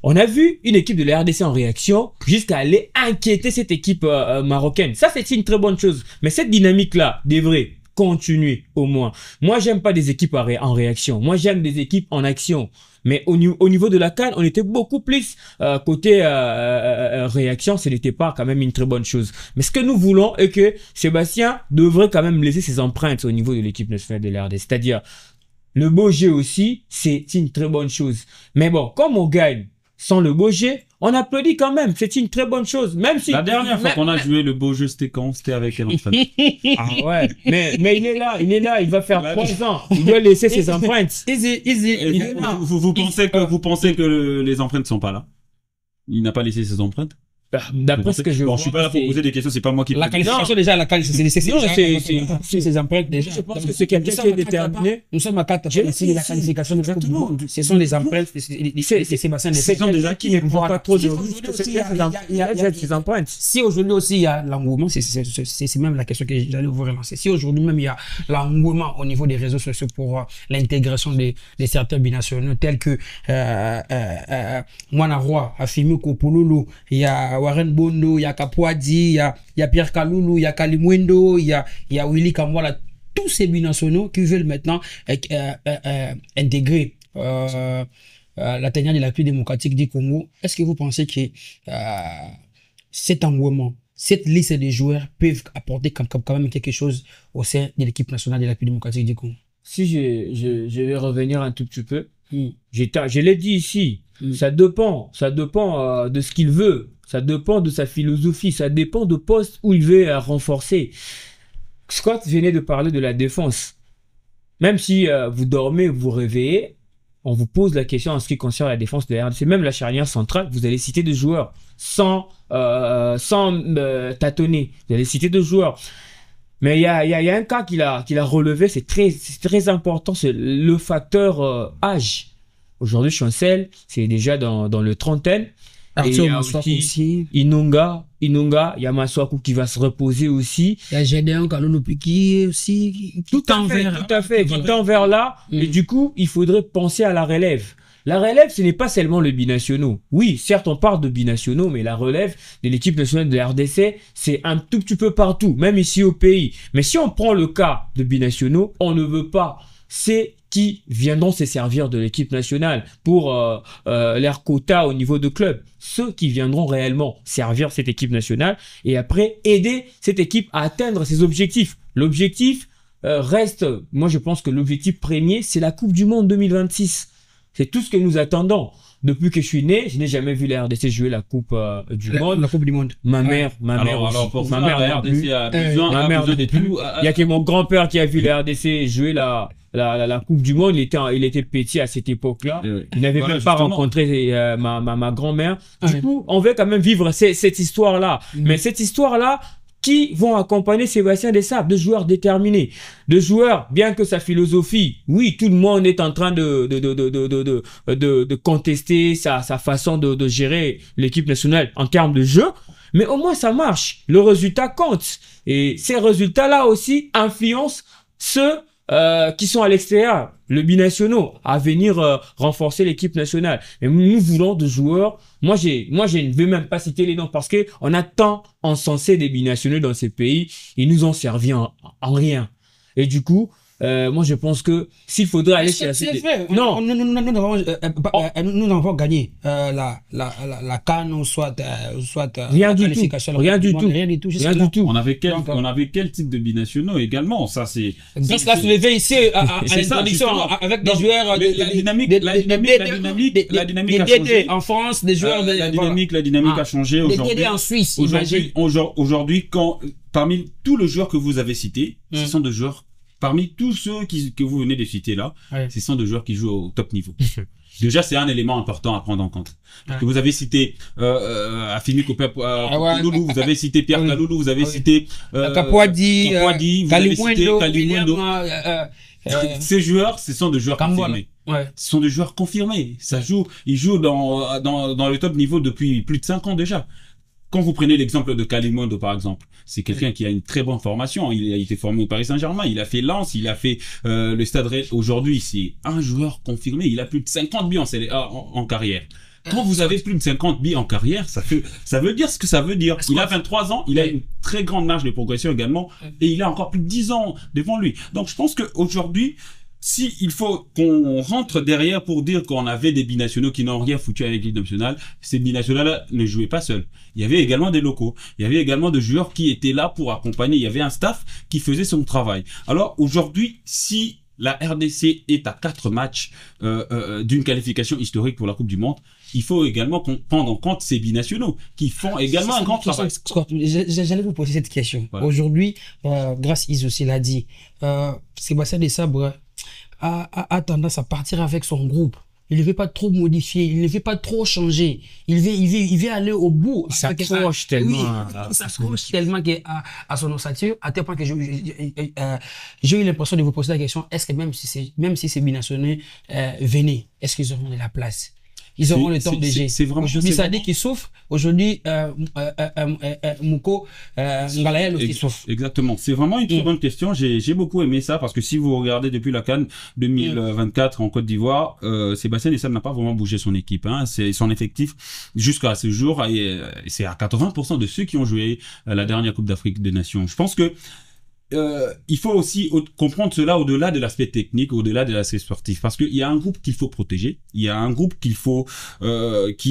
on a vu une équipe de la RDC en réaction jusqu'à aller inquiéter cette équipe marocaine. Ça, c'est une très bonne chose. Mais cette dynamique-là devrait continuer au moins. Moi, j'aime pas des équipes en réaction. Moi, j'aime des équipes en action. Mais au niveau de la CAN, on était beaucoup plus côté réaction. Ce n'était pas quand même une très bonne chose. Mais ce que nous voulons est que Sébastien devrait quand même laisser ses empreintes au niveau de l'équipe nationale de la RDC. C'est-à-dire, le beau jeu aussi, c'est une très bonne chose. Mais bon, comme on gagne sans le beau jeu, on applaudit quand même. C'est une très bonne chose. Même si. La dernière fois qu'on a joué le beau jeu, c'était quand? C'était avec quel entraîneur? Ah ouais. Mais il est là. Il va faire 3 ans. Il doit laisser ses empreintes. Vous pensez que les empreintes sont pas là? Il n'a pas laissé ses empreintes? D'après ce que je vois. Bon, je suis pas là pour poser des questions, c'est pas moi qui. La qualification déjà, c'est ses empreintes déjà. Je pense que c'est quelqu'un qui est déterminé. Nous sommes à 4 c'est la qualification de du monde. Ce sont les empreintes, c'est Sébastien. C'est gens déjà qui ne prend pas trop de risques. Il y a ses empreintes. Si aujourd'hui aussi il y a l'engouement, c'est même la question que j'allais vous relancer. Si aujourd'hui même il y a l'engouement au niveau des réseaux sociaux pour l'intégration des certains binationaux tels que Mwana Roy, Afimi Kopololo, il y a Warren Bondo, il y a Kapouadi, il y a Pierre Kaloulou, il y a Kalimwendo, il y a Willy Kamwala, tous ces binationaux qui veulent maintenant intégrer la tenue de la République démocratique du Congo. Est-ce que vous pensez que cet engouement, cette liste de joueurs peuvent apporter quand même quelque chose au sein de l'équipe nationale de la République démocratique du Congo? Si je vais revenir un tout petit peu, je l'ai dit ici, ça dépend de ce qu'il veut. Ça dépend de sa philosophie, ça dépend de poste où il veut renforcer. Scott venait de parler de la défense. Même si vous dormez, vous réveillez, on vous pose la question en ce qui concerne la défense de la RDC. Même la charnière centrale, vous allez citer des joueurs sans tâtonner. Vous allez citer des joueurs. Mais il y a un cas qu'il a relevé, c'est très important, c'est le facteur âge. Aujourd'hui, Chancel, c'est déjà dans le trentaine. Arthur Maswaku aussi. Inonga, il y a Maswaku qui va se reposer aussi. Il y a Gédéon Kalonopiki aussi. Tout à fait. Tout en vers là. Et du coup, il faudrait penser à la relève. La relève, ce n'est pas seulement le binationaux. Oui, certes, on parle de binationaux, mais la relève de l'équipe nationale de la RDC, c'est un tout petit peu partout, même ici au pays. Mais si on prend le cas de binationaux, on ne veut pas. C'est qui viendront se servir de l'équipe nationale pour leur quota au niveau de club. Ceux qui viendront réellement servir cette équipe nationale et après aider cette équipe à atteindre ses objectifs. L'objectif reste, moi je pense que l'objectif premier, c'est la Coupe du Monde 2026. C'est tout ce que nous attendons. Depuis que je suis né, je n'ai jamais vu la RDC jouer la Coupe du Monde. La Coupe du Monde. Ma mère pour ma mère, la RDC a besoin de tout. Il y a que mon grand-père qui a vu la RDC jouer la Coupe du Monde. Il était petit à cette époque-là. Il n'avait même pas rencontré ma grand-mère. Du coup, on veut quand même vivre cette histoire-là. Mais cette histoire-là, qui vont accompagner Sébastien Desabre, de joueurs déterminés, de joueurs, bien que sa philosophie, oui, tout le monde est en train de contester sa façon de gérer l'équipe nationale en termes de jeu, mais au moins ça marche, le résultat compte. Et ces résultats-là aussi influencent ceux qui sont à l'extérieur, le binationaux, à venir renforcer l'équipe nationale. Mais nous voulons de joueurs. Moi, je ne vais même pas citer les noms parce que on a tant encensé des binationaux dans ces pays, ils nous ont servi en rien. Et du coup, moi, je pense que s'il faudrait aller chercher... C'est vrai. Non. Nous avons gagné la CAN ou soit rien du qualification. Tout. Rien du tout. Rien du tout. Rien du tout. On avait quel type de binationaux également? Ça, c'est... Grâce là, soulevé ici à l'introduction avec des joueurs... La dynamique a changé. En France, des joueurs... La dynamique a changé aujourd'hui. Des en Suisse, imagine. Aujourd'hui, parmi tous les joueurs que vous avez cités, ce sont des joueurs... Parmi tous ceux que vous venez de citer là, ce sont des joueurs qui jouent au top niveau. Déjà, c'est un élément important à prendre en compte. Parce que vous avez cité Afimi Koulou, vous avez cité Pierre Kaloulou, vous avez cité Kapouadi, vous avez cité Kalimundo. Ces joueurs, ce sont des joueurs confirmés. Ce sont des joueurs confirmés. Ils jouent dans le top niveau depuis plus de 5 ans déjà. Quand vous prenez l'exemple de Kalimundo, par exemple, c'est quelqu'un qui a une très bonne formation. Il a été formé au Paris Saint-Germain, il a fait Lens, il a fait le Stade Rennais. Aujourd'hui, c'est un joueur confirmé. Il a plus de 50 buts en carrière. Quand vous avez plus de 50 buts en carrière, ça veut dire ce que ça veut dire. Il a 23 ans, il a une très grande marge de progression également, et il a encore plus de 10 ans devant lui. Donc, je pense qu'aujourd'hui, si il faut qu'on rentre derrière pour dire qu'on avait des binationaux qui n'ont rien foutu avec l'équipe nationale, ces binationaux-là ne jouaient pas seuls. Il y avait également des locaux. Il y avait également des joueurs qui étaient là pour accompagner. Il y avait un staff qui faisait son travail. Alors aujourd'hui, si la RDC est à 4 matchs d'une qualification historique pour la Coupe du Monde, il faut également prendre en compte ces binationaux qui font également un grand travail. J'allais vous poser cette question. Voilà. Aujourd'hui, grâce Is aussi l'a dit, Sébastien Desabre a tendance à partir avec son groupe. Il ne veut pas trop modifier, il ne veut pas trop changer. Il veut aller au bout. Il s'accroche tellement. Oui, il s'accroche tellement à son ossature, à tel point que j'ai eu l'impression de vous poser la question, est-ce que même si ces binationaux venaient, est-ce qu'ils auront de la place? Ils auront le temps de gérer. Aujourd'hui, Sadik qui souffre. Aujourd'hui, Mouko, Ngalaël aussi souffre. Exactement. C'est vraiment une très bonne question. J'ai beaucoup aimé ça parce que si vous regardez depuis la CAN 2024 en Côte d'Ivoire, Sébastien Desabre n'a pas vraiment bougé son équipe. C'est son effectif jusqu'à ce jour et c'est à 80% de ceux qui ont joué la dernière Coupe d'Afrique des Nations. Je pense que il faut aussi comprendre cela au-delà de l'aspect technique, au-delà de l'aspect sportif, parce qu'il y a un groupe qu'il faut protéger, il y a un groupe qui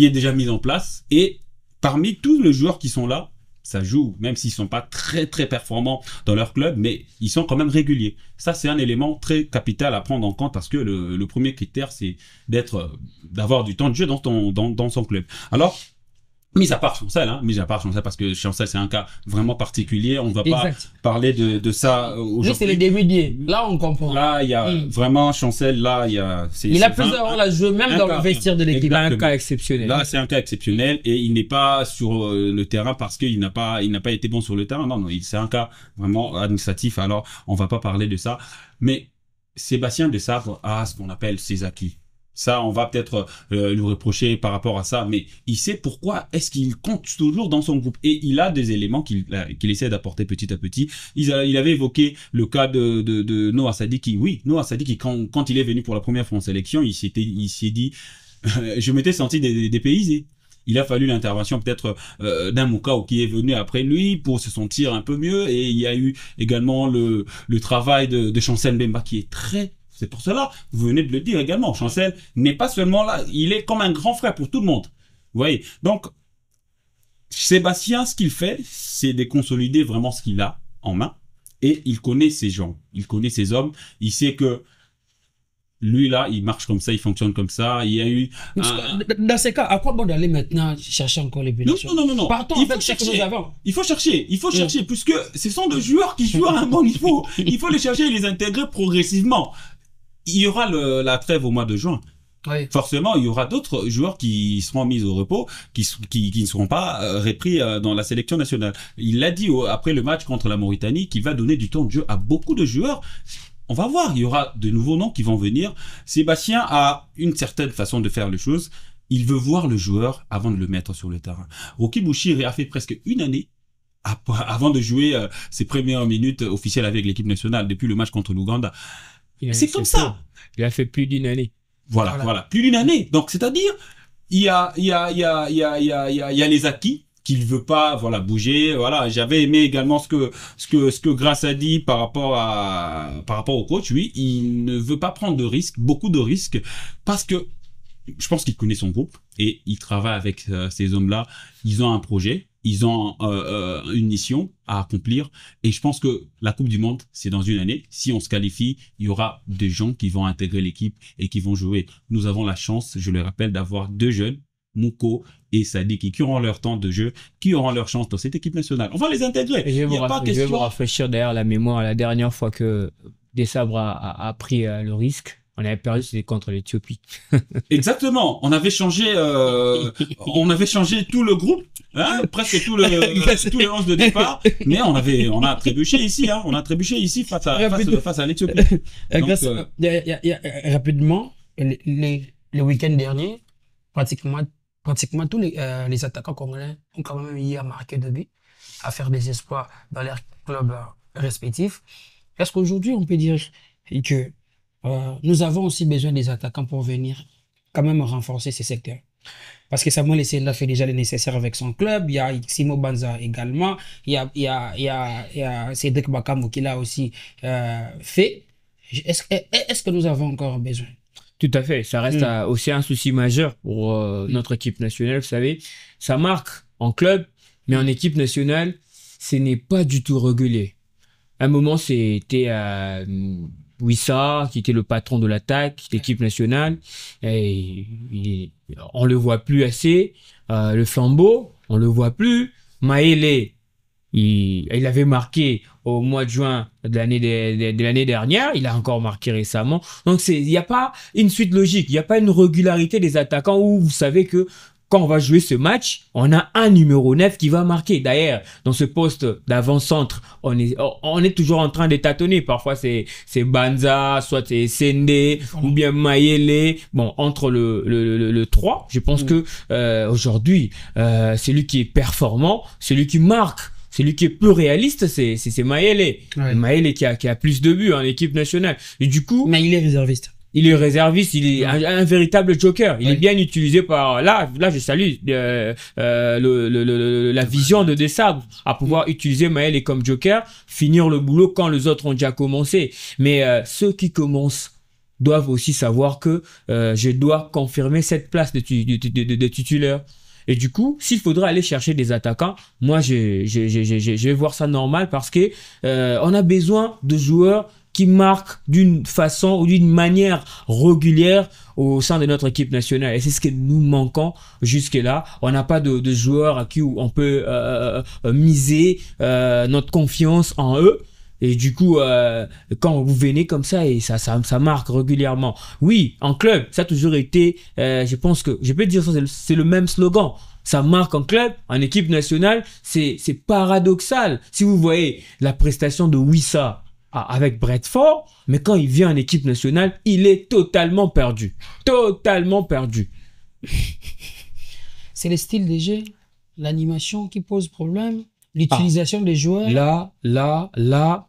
est déjà mis en place, et parmi tous les joueurs qui sont là, ça joue, même s'ils sont pas très très performants dans leur club, mais ils sont quand même réguliers. Ça, c'est un élément très capital à prendre en compte parce que le premier critère, c'est d'avoir du temps de jeu dans son club. Alors, mis à part Chancel, parce que Chancel c'est un cas vraiment particulier, on ne va pas parler de ça aujourd'hui. C'est le début là on comprend. Là il y a vraiment Chancel, là il a plusieurs rôles à jouer même dans le vestiaire de l'équipe. Un cas exceptionnel. Là c'est un cas exceptionnel et il n'est pas sur le terrain parce qu'il n'a pas été bon sur le terrain. Non, c'est un cas vraiment administratif. Alors on va pas parler de ça. Mais Sébastien Desabre a ce qu'on appelle ses acquis. Ça, on va peut-être lui reprocher par rapport à ça, mais il sait pourquoi est-ce qu'il compte toujours dans son groupe. Et il a des éléments qu'il essaie d'apporter petit à petit. Il avait évoqué le cas de Noah Sadiki. Oui, Noah Sadiki, quand il est venu pour la première fois en sélection, il s'est dit je m'étais senti dépaysé. Il a fallu l'intervention peut-être d'un Moukao qui est venu après lui pour se sentir un peu mieux. Et il y a eu également le travail de Chancel Mbemba qui est c'est pour cela, vous venez de le dire également, Chancel n'est pas seulement là, il est comme un grand frère pour tout le monde. Vous voyez, donc Sébastien, ce qu'il fait, c'est de consolider vraiment ce qu'il a en main. Et il connaît ses gens, il connaît ses hommes, il sait que lui là, il marche comme ça, il fonctionne comme ça. Il y a eu dans ces cas, à quoi bon d'aller maintenant chercher encore les bénéficiaires? Non. Partons il faut chercher. Il faut chercher, puisque ce sont des joueurs qui jouent à un bon niveau. Il faut les chercher et les intégrer progressivement. Il y aura la trêve au mois de juin. Oui. Forcément, il y aura d'autres joueurs qui seront mis au repos, qui ne seront pas repris dans la sélection nationale. Il l'a dit après le match contre la Mauritanie qu'il va donner du temps de jeu à beaucoup de joueurs. On va voir, il y aura de nouveaux noms qui vont venir. Sébastien a une certaine façon de faire les choses. Il veut voir le joueur avant de le mettre sur le terrain. Rocky Bouchiri a fait presque une année avant de jouer ses premières minutes officielles avec l'équipe nationale depuis le match contre l'Ouganda. C'est comme ça. Il a fait plus d'une année. Voilà. Plus d'une année. Donc, c'est-à-dire, il y a les acquis qu'il veut pas, bouger. Voilà. J'avais aimé également ce que Grace a dit par rapport au coach. Oui, il ne veut pas prendre de risques, beaucoup de risques, parce que je pense qu'il connaît son groupe et il travaille avec ces hommes-là. Ils ont un projet. Ils ont une mission à accomplir et je pense que la Coupe du Monde, c'est dans une année. Si on se qualifie, il y aura des gens qui vont intégrer l'équipe et qui vont jouer. Nous avons la chance, je le rappelle, d'avoir 2 jeunes, Mouko et Sadiki, qui auront leur temps de jeu, qui auront leur chance dans cette équipe nationale. On va les intégrer. Je vais vous rafraîchir derrière la mémoire la dernière fois que Desabre a pris le risque. On avait perdu, c'était contre l'Éthiopie. Exactement. On avait changé tout le groupe, hein, presque tout les 11 de départ, mais on a trébuché ici, hein. On a trébuché ici face à l'Éthiopie. Rapidement, les week-ends derniers, pratiquement tous les attaquants congolais ont quand même eu à marquer de buts, à faire des espoirs dans leurs clubs respectifs. Est-ce qu'aujourd'hui, on peut dire que nous avons aussi besoin des attaquants pour venir quand même renforcer ces secteurs? Parce que Samuel Essenda fait déjà le nécessaire avec son club. Il y a Simo Banza également. Il y a Cédric Bakambu qui l'a aussi fait. Est-ce que nous avons encore besoin? Tout à fait. Ça reste aussi un souci majeur pour notre équipe nationale. Vous savez, ça marque en club, mais en équipe nationale, ce n'est pas du tout régulier. À un moment, c'était Wissa, qui était le patron de l'attaque, l'équipe nationale, et on le voit plus assez. Le flambeau, on le voit plus. Maëlé, il avait marqué au mois de juin de l'année dernière, il a encore marqué récemment. Donc il n'y a pas une suite logique, il n'y a pas une régularité des attaquants où vous savez que quand on va jouer ce match, on a un numéro 9 qui va marquer. D'ailleurs, dans ce poste d'avant-centre, on est toujours en train de tâtonner. Parfois, c'est Banza, soit c'est Sende, ou bien Mayele. Bon, entre le 3, je pense que aujourd'hui, celui qui est performant, celui qui marque, celui qui est plus réaliste, c'est Mayele. Ouais. Mayele qui a plus de buts en équipe nationale. Et du coup... Mais il est réserviste. Il est réserviste, il est un véritable joker. Il est bien utilisé par... Là, je salue la vision de Desabre à pouvoir utiliser Maël comme joker, finir le boulot quand les autres ont déjà commencé. Mais ceux qui commencent doivent aussi savoir que je dois confirmer cette place de titulaire. Et du coup, s'il faudra aller chercher des attaquants, moi, je vais voir ça normal parce que on a besoin de joueurs qui marquent d'une façon ou d'une manière régulière au sein de notre équipe nationale. Et c'est ce que nous manquons jusque-là. On n'a pas de joueurs à qui on peut miser notre confiance en eux. Et du coup, quand vous venez comme ça, et ça marque régulièrement. Oui, en club, ça a toujours été, je pense que, je peux dire ça, c'est le même slogan. Ça marque en club, en équipe nationale, c'est paradoxal. Si vous voyez la prestation de Wissa avec Brentford, mais quand il vient en équipe nationale, il est totalement perdu. Totalement perdu. C'est le style des jeux, l'animation qui pose problème, l'utilisation des joueurs. Là,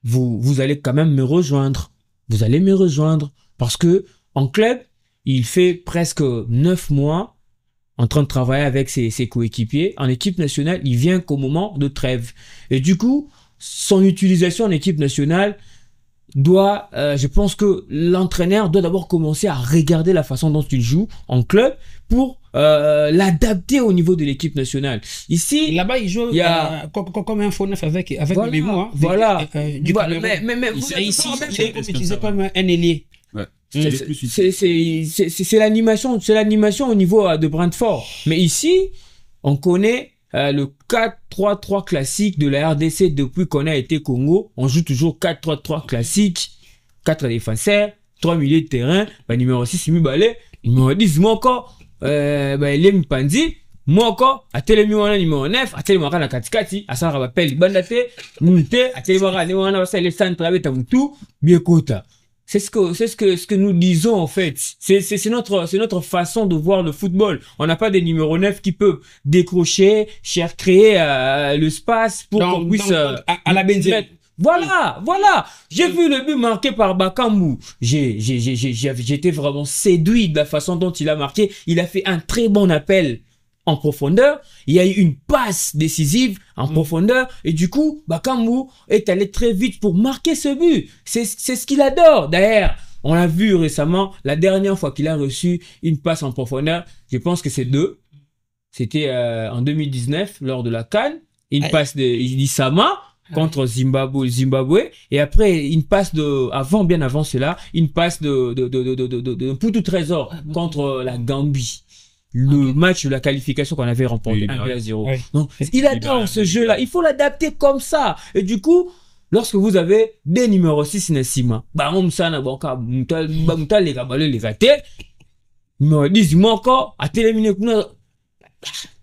vous allez quand même me rejoindre. Vous allez me rejoindre. Parce que en club, il fait presque 9 mois en train de travailler avec ses coéquipiers. En équipe nationale, il vient qu'au moment de trêve. Et du coup, son utilisation en équipe nationale doit, je pense que l'entraîneur doit d'abord commencer à regarder la façon dont il joue en club pour l'adapter au niveau de l'équipe nationale. Ici, là-bas, il joue comme un faux neuf avec voilà, Mémo, hein, voilà. Mais ici, il est utilisé comme un ailier. Ouais. C'est l'animation au niveau de Brentford. Mais ici, on connaît le 4-3-3 classique de la RDC depuis qu'on a été Congo. On joue toujours 4-3-3 classique. 4 défenseurs, 3 milieux de terrain. Numéro 6, Simi Balé. Numéro 10, Moko. Elie Mpanzi. Moko. Atele Miwana numéro 9. Atele Mwaka na katikati. Asara Bapel. Bandate. Munte. Atele Mwaka. Newana Wasa. Le centre avec Tamutu. Biekota. C'est ce que nous disons, en fait. C'est notre façon de voir le football. On n'a pas des numéros 9 qui peuvent décrocher, créer l'espace pour qu'on puisse à la Benzema. Voilà. J'ai vu le but marqué par Bakambu. J'étais vraiment séduit de la façon dont il a marqué. Il a fait un très bon appel en profondeur. Il y a eu une passe décisive en profondeur. Et du coup, Bakambu est allé très vite pour marquer ce but. C'est ce qu'il adore. D'ailleurs, on l'a vu récemment, la dernière fois qu'il a reçu une passe en profondeur, je pense que c'est 2. C'était en 2019, lors de la CAN. Une passe de Isama contre Zimbabwe. Et après, une passe bien avant cela, une passe de Poutou Trésor contre la Gambie. Le match de la qualification qu'on avait remporté 1-0. Ouais. Donc, il adore ce jeu-là. Il faut l'adapter comme ça. Et du coup, lorsque vous avez des numéros 6 Nassima, numéro 10, il manque encore à téléminer.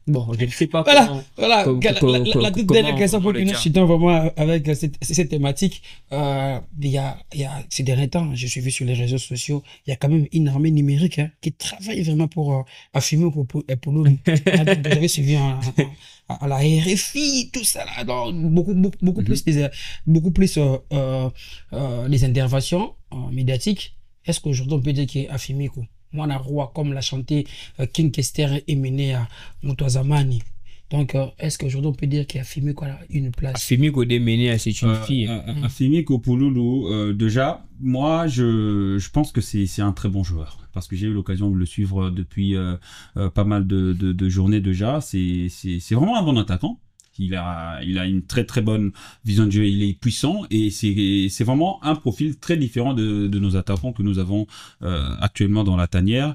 Bon, je ne sais pas comment. Voilà. La toute dernière question pour que nous chutons vraiment avec cette thématique. Ces derniers temps, je suis vu sur les réseaux sociaux, il y a quand même une armée numérique qui travaille vraiment pour affirmer pour nous. Vous avez suivi à la RFI, tout ça là, donc beaucoup plus les interventions médiatiques. Est-ce qu'aujourd'hui on peut dire qu'il est affirmé quoi? Mwana roi comme l'a chanté King Kester et mené à Mutwazamani. Donc, est-ce qu'aujourd'hui on peut dire qu'il a filmé quoi une place? Afimiko Déméné, c'est une fille. Afimiko Pouloulou, déjà, moi, je pense que c'est un très bon joueur. Parce que j'ai eu l'occasion de le suivre depuis pas mal de journées déjà. C'est vraiment un bon attaquant. Il a une très très bonne vision de jeu, il est puissant et c'est vraiment un profil très différent de nos attaquants que nous avons actuellement dans la tanière,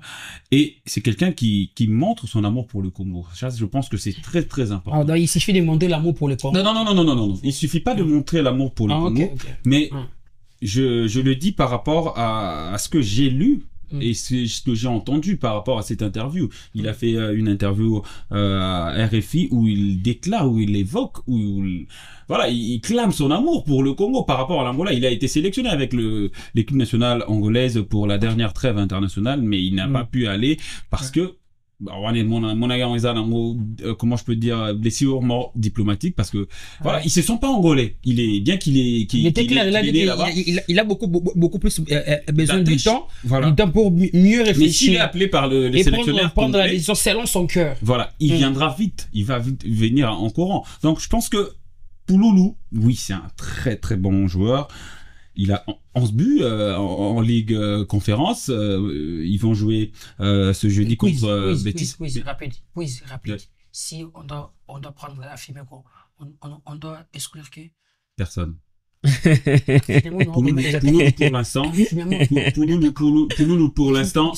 et c'est quelqu'un qui montre son amour pour le Congo. Ça, je pense que c'est très très important. Donc, il suffit de montrer l'amour pour le Congo. Non. Il suffit pas de montrer l'amour pour le Congo, mais je le dis par rapport à ce que j'ai lu. Et c'est ce que j'ai entendu par rapport à cette interview. Il a fait une interview à RFI où il déclare, où il évoque, il clame son amour pour le Congo par rapport à l'Angola. Il a été sélectionné avec l'équipe nationale angolaise pour la dernière trêve internationale, mais il n'a pas pu aller parce que comment je peux dire, blessure mort diplomatique, parce que voilà, ils se sont pas angolais. Il était clair, il a beaucoup plus besoin du temps, du temps pour mieux réfléchir. Mais s'il est appelé par les sélectionneurs, prendre la décision selon son cœur. Voilà, il viendra vite, il va vite venir en courant. Donc je pense que Pouloulou, oui, c'est un très très bon joueur. Il a 11 buts en Ligue Conférence. Ils vont jouer ce jeudi contre Betis. Quiz rapide. Si on doit prendre la film, on doit exclure qui? Personne. Pouloulou pour l'instant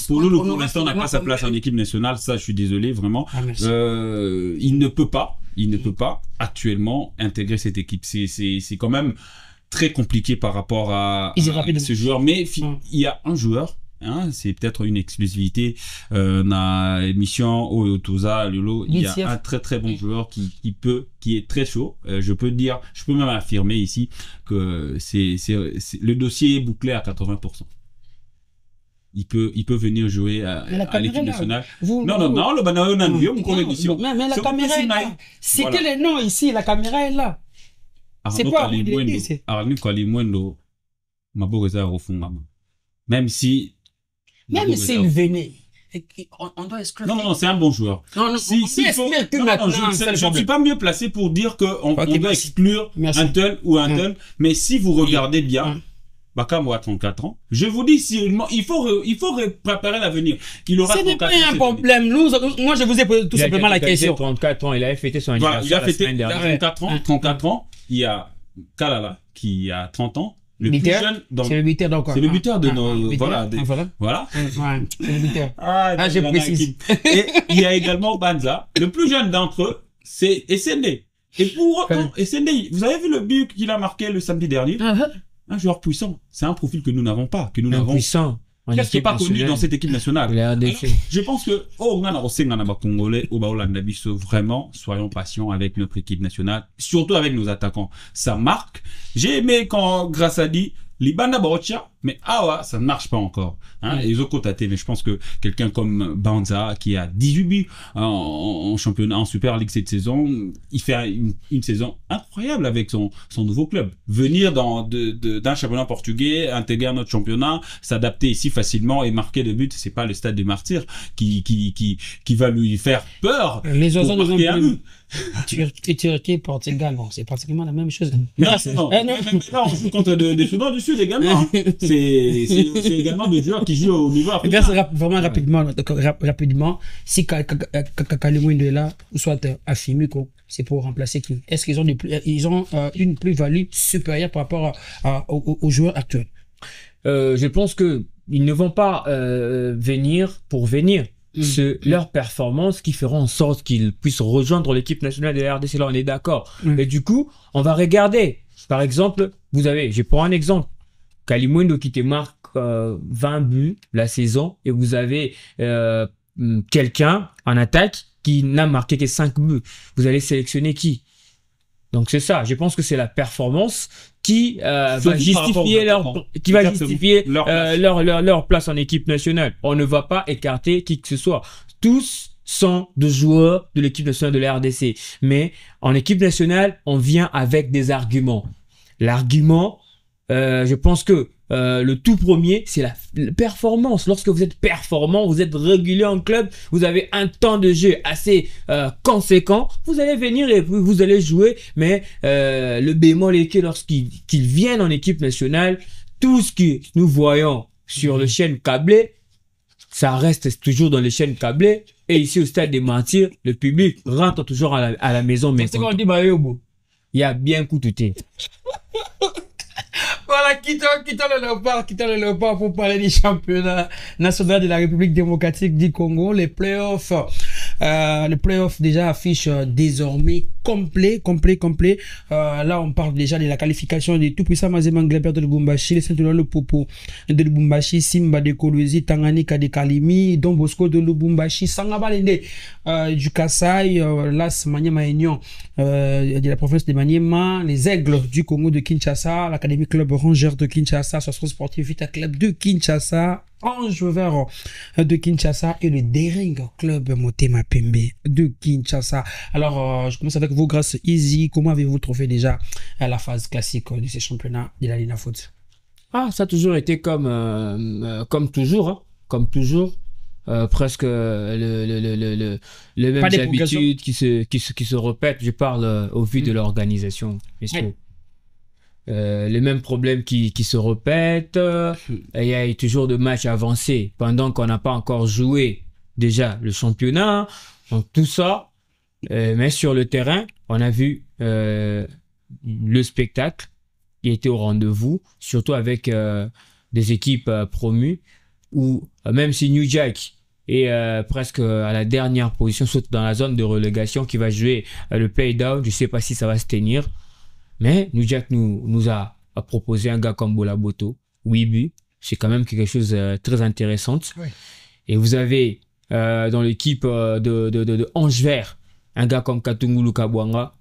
n'a pas sa place en équipe nationale. Ça, je suis désolé, vraiment. Il ne peut pas actuellement intégrer cette équipe. C'est quand même très compliqué par rapport à ce joueur, mais il y a un joueur, c'est peut-être une exclusivité dans l'émission Oyotoza Lolo. Il y a un très très bon joueur qui est très chaud. Je peux même affirmer ici que c'est le dossier est bouclé à 80%. Il peut venir jouer à l'équipe nationale. Non, le banana n'a mais la caméra est là. C'était les noms ici, la caméra est là. C'est quoi même s'il venait, on doit exclure. Non, c'est un bon joueur. Je ne suis pas mieux placé pour dire qu'on doit exclure un tel ou un tel, mais si vous regardez bien, Bakambu a 34 ans. Je vous dis, il faut préparer l'avenir. Il aura 34 ans. Ce n'est pas un problème. Moi, je vous ai posé tout simplement la question. 34 ans, il avait fêté son anniversaire. Il a fêté 34 ans. Il y a Kalala qui a 30 ans. Le plus jeune, c'est le buteur donc. C'est le buteur de nos, voilà. C'est le buteur. Je précise. Et il y a également Banza. Le plus jeune d'entre eux, c'est Essendé. Et pour autant, Essendé, vous avez vu le but qu'il a marqué le samedi dernier? Un joueur puissant. C'est un profil que nous n'avons pas, que nous n'avons presque pas connu dans cette équipe nationale. Alors, je pense que, vraiment, soyons patients avec notre équipe nationale, surtout avec nos attaquants. Ça marque. J'ai aimé quand, grâce à dit, Libanda Barocha, Mais Awa, ça ne marche pas encore. Hein. Ils ont contaté, mais je pense que quelqu'un comme Banza, qui a 18 buts en championnat, en Super League cette saison, il fait une saison incroyable avec son nouveau club. Venir d'un championnat portugais, intégrer notre championnat, s'adapter ici facilement et marquer des buts, c'est pas le stade des martyrs qui va lui faire peur. Les autres Turquie, Portugal, bon, c'est pratiquement la même chose. Non, on joue contre des Soudan du Sud également. C'est également des joueurs qui jouent au niveau africain. Vraiment rapidement, si Kalimundo est là, ou soit Afimiko, c'est pour remplacer qui? Est-ce qu'ils ont une plus-value supérieure par rapport aux joueurs actuels? Je pense que ils ne vont pas venir pour venir. C'est leur performance qui fera en sorte qu'ils puissent rejoindre l'équipe nationale de la RDC. Là, on est d'accord. Et du coup, on va regarder. Par exemple, je prends un exemple. Kalimundo qui te marque 20 buts la saison et vous avez quelqu'un en attaque qui n'a marqué que 5 buts. Vous allez sélectionner qui? Donc c'est ça. Je pense que c'est la performance qui va justifier leur place en équipe nationale. On ne va pas écarter qui que ce soit. Tous sont de joueurs de l'équipe nationale de la RDC. Mais en équipe nationale, on vient avec des arguments. L'argument, je pense que le tout premier, c'est la performance. Lorsque vous êtes performant, vous êtes régulier en club, vous avez un temps de jeu assez conséquent, vous allez venir et vous allez jouer. Mais le bémol est que lorsqu'ils viennent en équipe nationale, tout ce que nous voyons sur les chaînes câblées, ça reste toujours dans les chaînes câblées. Et ici au stade des Martyrs, le public rentre toujours à la maison. Mais c'est qu'on dit, il y a bien coûté. Voilà, quittons le Léopard pour parler du championnat national de la République démocratique du Congo. Les playoffs déjà affichent désormais complet. Là, on parle déjà de la qualification du tout-puissant Mazembe Ngleber de Lubumbashi, les Saint-Laurent le Popo de Lubumbashi, Simba de Kolwezi, Tanganyika de Kalimi, Don Bosco de Lubumbashi, Sangabalende du Kasaï, Las Maniema Union de la province de Maniema, les Aigles du Congo de Kinshasa, l'Académie Club Ranger de Kinshasa, Soissons Sportif Vita Club de Kinshasa, Ange Vert de Kinshasa et le Daring Club Motema Pembe de Kinshasa. Alors, je commence avec vous grâce Easy. Comment avez-vous trouvé déjà la phase classique de ces championnats de la Ligue Foot? Ça a toujours été comme toujours, presque les mêmes habitudes qui se répètent. Je parle au vu de l'organisation. Les mêmes problèmes qui se répètent. Il y a toujours de matchs avancés pendant qu'on n'a pas encore joué déjà le championnat. Donc tout ça, mais sur le terrain, on a vu le spectacle qui était au rendez-vous, surtout avec des équipes promues, où même si New Jack est presque à la dernière position, saute dans la zone de relégation qui va jouer le play-down, je ne sais pas si ça va se tenir. Mais New Jack nous a proposé un gars comme Bolaboto, 8 buts. C'est quand même quelque chose de très intéressant. Oui. Et vous avez dans l'équipe de Ange Vert, un gars comme Katungulu Kabwanga,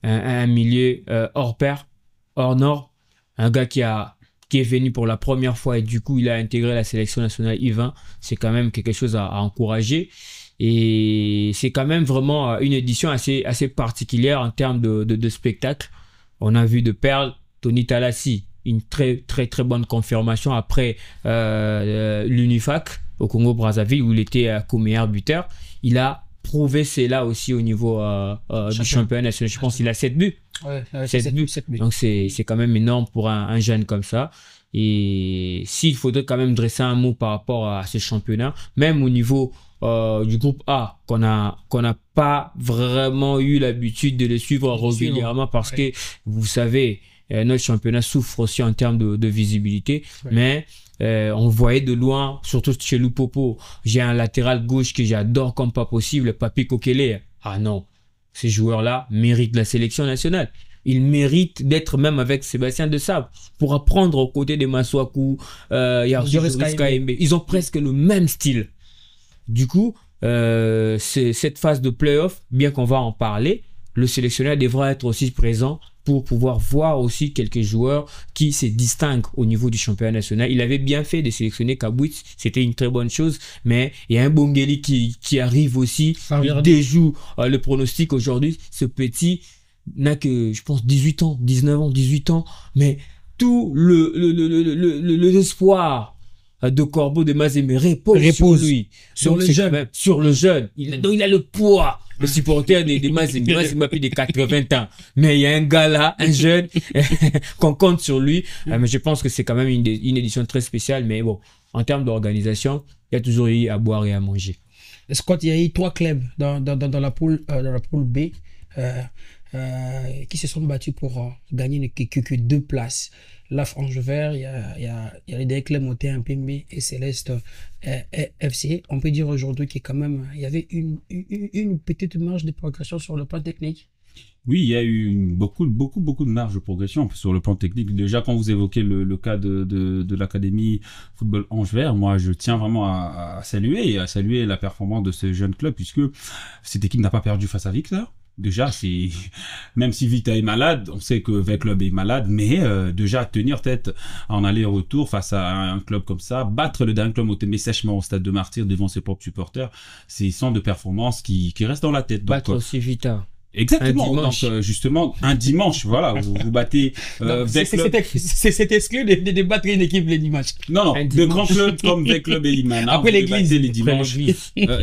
un milieu hors pair, hors nord, un gars qui est venu pour la première fois et du coup il a intégré la sélection nationale I20. C'est quand même quelque chose à encourager. Et c'est quand même vraiment une édition assez particulière en termes de spectacle. On a vu de perles Tony Talassi, une très bonne confirmation après l'Unifac au Congo-Brazzaville où il était co-meilleur buteur. Il a prouvé cela aussi au niveau du championnat national. Je pense qu'il a 7 buts. Ouais, 7 buts. Donc c'est quand même énorme pour un jeune comme ça. Et s'il faudrait quand même dresser un mot par rapport à ce championnat, même au niveau du groupe A, qu'on n'a pas vraiment eu l'habitude de le suivre régulièrement parce que vous savez, notre championnat souffre aussi en termes de visibilité, mais on voyait de loin, surtout chez Lupopo, j'ai un latéral gauche que j'adore comme pas possible, Papi Kokele. Ah non, ces joueurs-là méritent la sélection nationale. Ils méritent d'être même avec Sébastien Desabre pour apprendre aux côtés de Masuaku, ils ont presque le même style. Du coup, c'est cette phase de play-off, bien qu'on va en parler, le sélectionneur devra être aussi présent pour pouvoir voir aussi quelques joueurs qui se distinguent au niveau du championnat national. Il avait bien fait de sélectionner Kabouitz, c'était une très bonne chose, mais il y a un Bongeli qui arrive aussi, il déjoue le pronostic aujourd'hui. Ce petit n'a que, je pense, 18 ans, 19 ans, 18 ans, mais tout l'espoir de Corbeau de Mazembe repose sur lui, sur le jeune. Sur le jeune. Donc il a le poids. Le supporter de Mazembe, Mazembe a plus de 80 ans. Mais il y a un gars là, un jeune, qu'on compte sur lui. Mais je pense que c'est quand même une édition très spéciale. Mais bon, en termes d'organisation, il y a toujours eu à boire et à manger. Scott, il y a eu 3 clubs dans la poule B qui se sont battus pour gagner que 2 places. La Frange Vert, il y a les deux clubs montés en PMB et Céleste FC. On peut dire aujourd'hui qu'il y avait une petite marge de progression sur le plan technique. Oui, il y a eu beaucoup de marge de progression sur le plan technique. Déjà, quand vous évoquez le cas de l'Académie Football Ange Vert, moi, je tiens vraiment à saluer la performance de ce jeune club, puisque cette équipe n'a pas perdu face à Victor. Déjà, même si Vita est malade, on sait que Club est malade, mais déjà tenir tête en aller-retour face à un club comme ça, battre le dernier club mais sèchement au stade de Martyrs devant ses propres supporters, c'est sont de performances qui restent dans la tête. Battre aussi Vita. Exactement. Donc justement un dimanche, voilà, vous battez c'est exclu de battre une équipe les dimanches. Non, de grands clubs comme Club et Imana. Après l'église, les dimanches.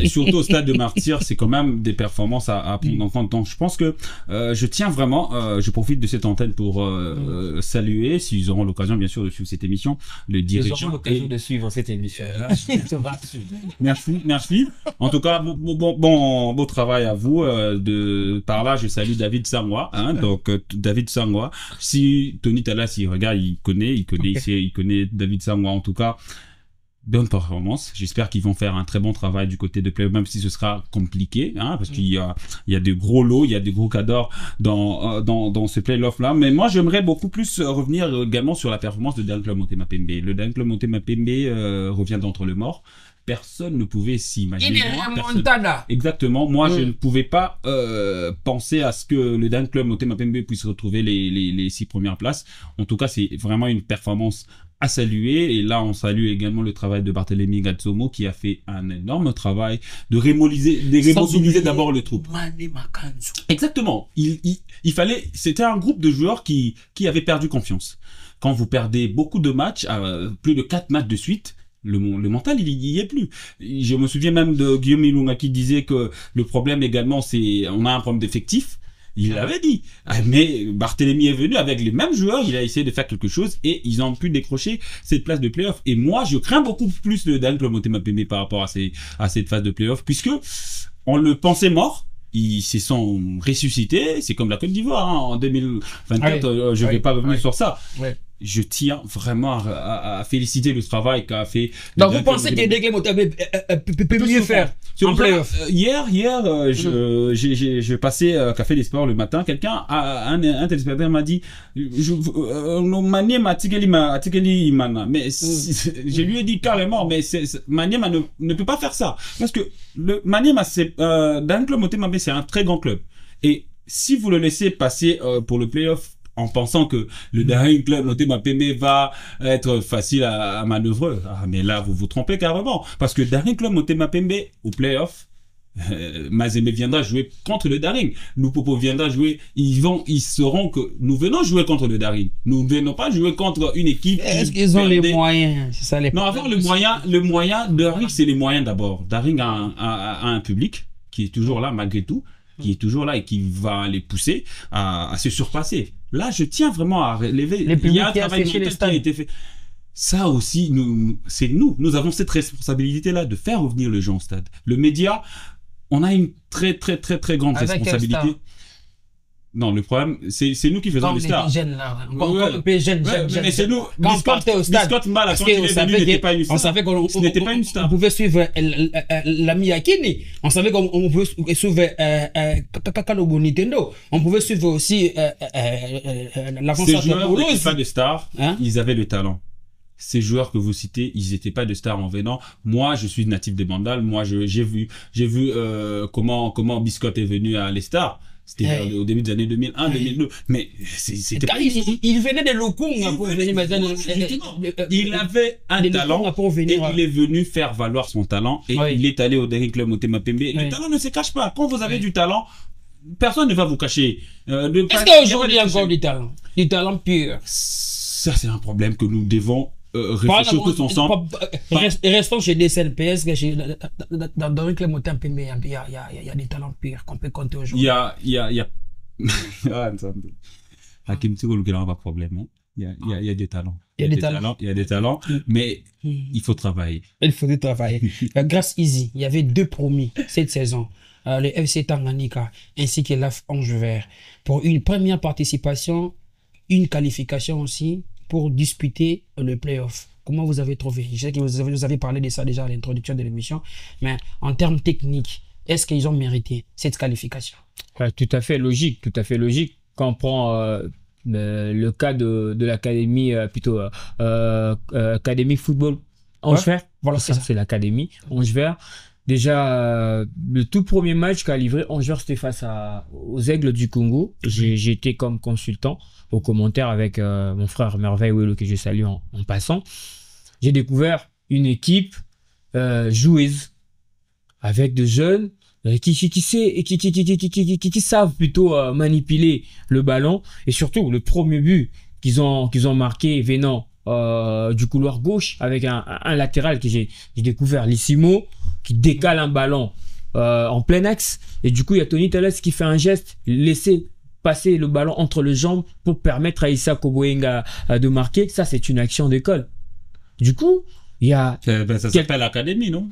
Surtout au stade de Martyrs, c'est quand même des performances à prendre en compte. Donc je pense que je tiens vraiment, je profite de cette antenne pour saluer, s'ils auront l'occasion bien sûr de suivre cette émission, le dirigeant. Ils auront l'occasion de suivre cette émission. Merci. En tout cas, beau travail à vous par là, je salue David Sangwa, donc David Sangwa. Si Tony Talas, il regarde, il connaît David Sangwa. En tout cas, bonne performance. J'espère qu'ils vont faire un très bon travail du côté de Play, même si ce sera compliqué, parce qu'il y a des gros lots, il y a des gros cadors dans ce play-off là. Mais moi, j'aimerais beaucoup plus revenir également sur la performance de Dan Club Motema Pembe. Le Dan Club Motema Pembe revient d'entre le mort. Personne ne pouvait s'imaginer. Exactement. Moi, je ne pouvais pas penser à ce que le Dan Club Motema Pembe puisse retrouver les 6 premières places. En tout cas, c'est vraiment une performance à saluer. Et là, on salue également le travail de Barthélémy Gatsomo qui a fait un énorme travail de remobiliser d'abord le troupe. Exactement. Il fallait, c'était un groupe de joueurs qui avaient perdu confiance. Quand vous perdez beaucoup de matchs, plus de 4 matchs de suite, le mental, il y est plus. Je me souviens même de Guillaume Ilunga qui disait que le problème également, on a un problème d'effectif. Il l'avait dit. Mais Barthélémy est venu avec les mêmes joueurs, il a essayé de faire quelque chose et ils ont pu décrocher cette place de play-off. Et moi, je crains beaucoup plus le Dan Club Motema Pembe par rapport à cette phase de play-off, puisque on le pensait mort. Ils se sont ressuscités. C'est comme la Côte d'Ivoire, en 2024. Je vais pas revenir sur ça. Je tiens vraiment à féliciter le travail qu'a fait. Donc vous pensez que Degem peut mieux faire en playoff? Hier, je passais Café des Sports le matin. Un téléspectateur m'a dit, mais je lui ai dit carrément, mais Maniema ne peut pas faire ça. Parce que le Maniema, Dan Club Motema Pembe, c'est un très grand club. Et si vous le laissez passer pour le playoff, en pensant que le Daring Club Motema Pembe va être facile à manœuvrer. Mais là, vous vous trompez carrément. Parce que Daring Club Motema Pembe, au playoff, Mazembe viendra jouer contre le Daring. Lupopo viendra jouer. Ils sauront que nous venons jouer contre le Daring. Nous ne venons pas jouer contre une équipe. Est-ce qu'ils ont les moyens? C'est ça les Non, avant le moyen, Daring, c'est les moyens d'abord. Daring a un public qui est toujours là malgré tout, qui est toujours là et qui va les pousser à se surpasser. Là, je tiens vraiment à relever. Il y a un travail qui a été fait. Ça aussi, nous avons cette responsabilité-là de faire revenir les gens au stade. Le média, on a une très grande responsabilité. Non, le problème, c'est nous qui faisons les stars. Jeunes là. Mais c'est nous. Quand on au stade. Parce qu'on savait qu'on n'était pas une star. On pouvait suivre l'ami Akini. On savait qu'on pouvait suivre Kakalobo Nintendo. On pouvait suivre aussi l'avance de Toulouse. Ces joueurs n'étaient pas de stars. Ils avaient le talent. Ces joueurs que vous citez, ils n'étaient pas de stars en venant. Moi, je suis natif des Mandales. Moi, j'ai vu comment Biscotte est venu à les stars. C'était au début des années 2001, 2002. Mais c'était pas... Il venait de Lokung pour venir maintenant. Il avait un talent et il est venu faire valoir son talent et il est allé au dernier club Motema Pembe. Le talent ne se cache pas. Quand vous avez du talent, personne ne va vous cacher. Est-ce qu'aujourd'hui il y a encore du talent? Du talent pur? Ça, c'est un problème que nous devons réfléchir tous ensemble. Restons chez DCLPS, dans le club Motema Pembe, il y a des talents purs qu'on peut compter aujourd'hui. Il y a... Hakim Tsigolo, il n'y a pas de problème. Il y a des talents. Il y a des talents, mais il faut travailler. Il faut travailler. Grâce Easy, il y avait 2 promis cette saison. Le FC Tanganyika ainsi que l'AF Angevert. Pour une première participation, une qualification aussi pour disputer le play-off. Comment vous avez trouvé? Je sais que vous avez parlé de ça déjà à l'introduction de l'émission, mais en termes techniques, est-ce qu'ils ont mérité cette qualification? Tout à fait logique, tout à fait logique. Quand on prend le cas de l'académie, plutôt Académie Football Angevert, voilà, c'est l'académie Angevert. Déjà, le tout premier match qu'a livré Angevert, c'était face aux Aigles du Congo. J'ai été comme consultant aux commentaires avec mon frère Merveille Welo, que je salue en passant. J'ai découvert une équipe joueuse avec de jeunes qui savent plutôt manipuler le ballon, et surtout le premier but qu'ils ont marqué venant du couloir gauche avec un latéral que j'ai découvert, Lissimo, qui décale un ballon en plein axe, et du coup il y a Tony Telles qui fait un geste, laisser passer le ballon entre les jambes pour permettre à Issa Koboenga de marquer. Ça, c'est une action d'école. Du coup, il y a... Ça s'appelle l'académie, non?